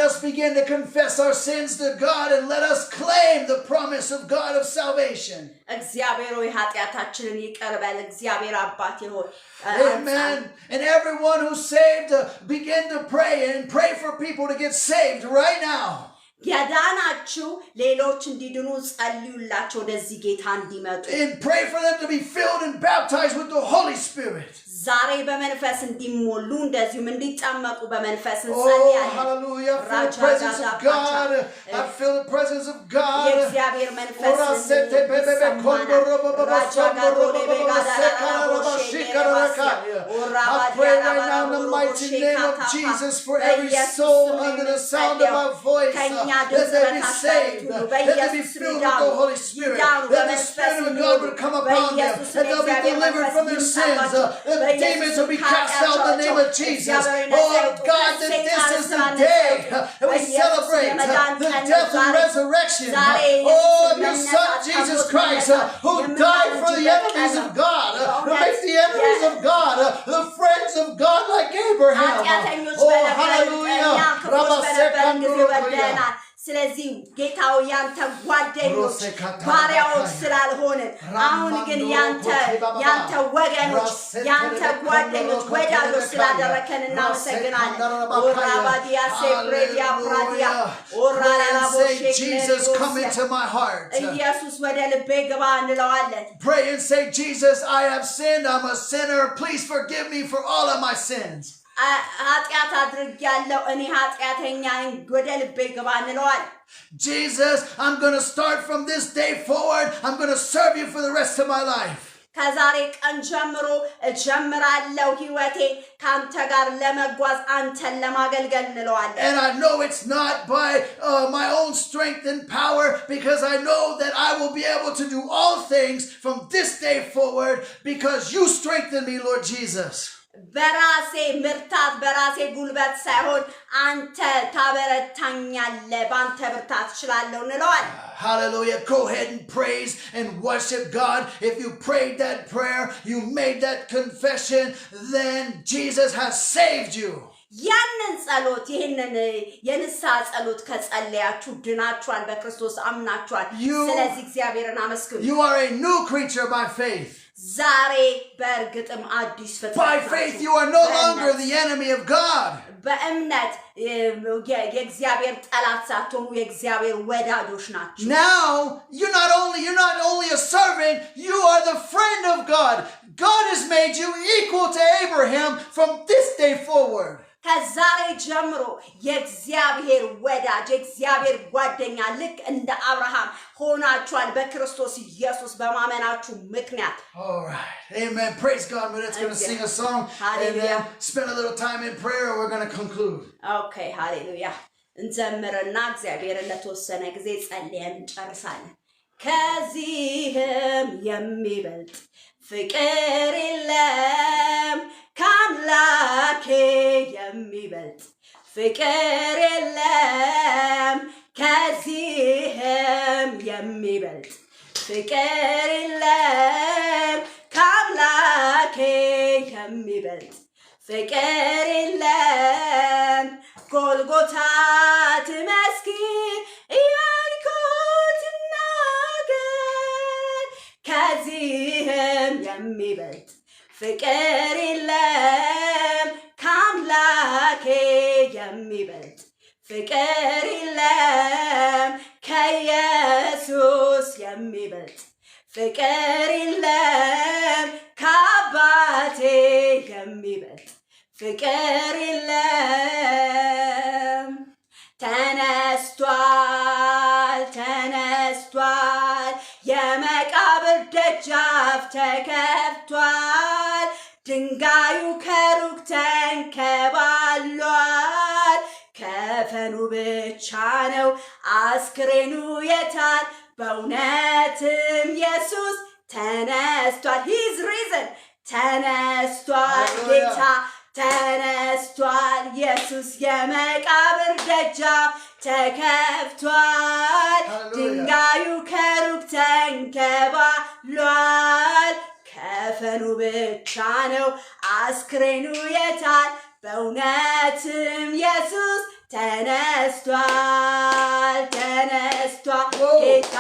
us begin to confess our sins to God and let us claim the promise of God of salvation. Amen. And everyone who's saved, begin to pray and pray for people to get saved right now. ያዳናችሁ ሌሎች እንዲድኑ ጸልዩላቸው ወደዚህ ጌታ እንዲመጡ and pray for them to be filled and baptized with the Holy Spirit. ዛሬ በመንፈስ እንዲሞሉ እንደዚሁም እንዲጠመቁ በመንፈስ እንጸልያለን hallelujah feel the presence of God I feel the presence of God የእግዚአብሔር መንፈስ I pray right now in the mighty name of Jesus for every soul under the sound of my voice that they be saved that they be filled with the Holy Spirit that the Spirit of God would come upon them and they'll be delivered from their sins demons will be cast out in the name of Jesus. Oh God, that this is the day that we celebrate the death and resurrection of your Son Jesus Christ who died for the enemies of God, who makes the enemies of God the friends of God like Abraham. Oh hallelujah. ስለዚህ ጌታው ያንተ ጓደኞች ባሪያዎች ስላልሆንን አሁን ግን ያንተ ወገኖች ያንተ ጓደኞች ወዳጆች ስላደረከን እናመሰግናለን ኦራባዲያ ሴፕሬዲያ ፕራዲያ ኦራላቦሼ Jesus come into my heart ኢየሱስ ወደ ልቤ ግባ እንለዋለን pray and say Jesus I have sinned I'm a sinner please forgive me for all of my sins ኃጢአት አድርጌያለሁ እኔ ኃጢአተኛ ነኝ ወደ ልቤ ግባ እንለዋለን Jesus I'm going to start from this day forward I'm going to serve you for the rest of my life ከዛሬ ቀን ጀምሮ እጀምራለሁ ህይወቴ ካንተ ጋር ለመጓዝ አንተን ለማገልገል እንለዋለን and I know it's not by my own strength and power because I know that I will be able to do all things from this day forward because you strengthen me Lord Jesus በራሴ ምርታት በራሴ ጉልበት ሳይሆን አንተ ታበረታኛለህ ባንተ ብርታት እችላለሁ እንለዋለን Hallelujah. Go ahead and praise and worship God. If you prayed that prayer, you made that confession, then Jesus has saved you. ያንን ጸሎት ይሄንን የንስሐ ጸሎት ከጸለያችሁ ድናችኋል በክርስቶስ አምናችኋል ስለዚህ እግዚአብሔርን አመስግኑ You are a new creature by faith. ዛሬ በእርግጥም አዲስ ፍጥረት By faith you are no longer the enemy of God. በእምነት የእግዚአብሔር ጠላት ሳትሆኑ የእግዚአብሔር ወዳጆች ናችሁ Now you're not only a servant, you are the friend of God. God has made you equal to Abraham from this day forward. ከዛሬ ጀምሮ የእግዚአብሔር ወዳጅ የእግዚአብሔር ጓደኛ ልክ እንደ አብርሃም ሆናችኋል በክርስቶስ ኢየሱስ በማመናችሁ ምክንያት All right. Amen. Praise God. We're going to sing a song and then spend a little time in prayer and we're going to conclude. Okay. Hallelujah. እንዘምርና እግዚአብሔርን ለተወሰነ ጊዜ ጸልየን እንጨርሳለን ከዚህም የሚበልጥ ፍቅር የለም ካምላኬ የሚበልጥ ፍቅር የለም ከዚህም የሚበልጥ ፍቅር የለም ካምላኬ የሚበልጥ ፍቅር የለም ጎልጎታ ትመስክር ኢያሪኮ ትናገር ከዚህም የሚበልጥ ፍቅር የለም ካምላኬ የሚበልጥ ፍቅር የለም ከኢየሱስ የሚበልጥ ፍቅር የለም ከአባት ደጃፍ ተከፍቷል። ድንጋዩ ከሩቅ ተንከባሏል። ከፈኑ ብቻ ነው አስክሬኑ የታል? በእውነትም ኢየሱስ ተነስቷል። ሂዝ ሪዝን ተነስቷል። ጌታ ተነስቷል። ኢየሱስ የመቃብር ደጃፍ ተከፍቷል። ድንጋዩ ከሩቅ ተንከባሏል። ከፈኑ ብቻ ነው አስክሬኑ የታል? በእውነትም ኢየሱስ ተነስቷል። ተነስቷል። ጌታ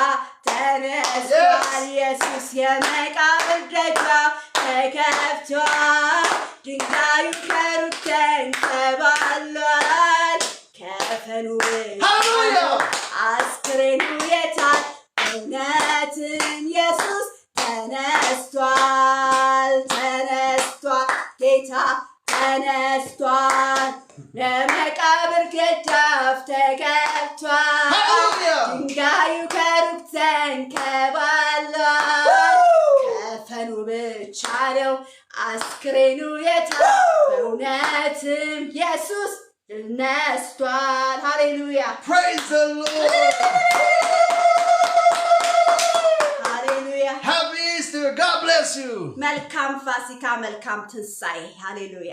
ተነስቷል። ኢየሱስ የመቃብር ደጃፍ ተከፍቷል። ድንጋዩ ከሩቅ ተንከባሏል። ከፈኑ ብቻ ነው አስክሬኑ የታል? በእውነትም ኢየሱስ ተነስቷል። ተነስቷል። ጌታ ተነስቷል። የመቃብር ደጃፍ ተከፍቷል። ድንጋዩ ከሩቅ ተንከባሏል። ከፈኑ ብቻ ነው አስክሬኑ የታል? በእውነትም ኢየሱስ ተነስቷል። ሃሌሉያ Praise the Lord. ሃሌሉያ። Happy Easter. God bless you. መልካም ፋሲካ፣ መልካም ትንሣኤ። ሃሌሉያ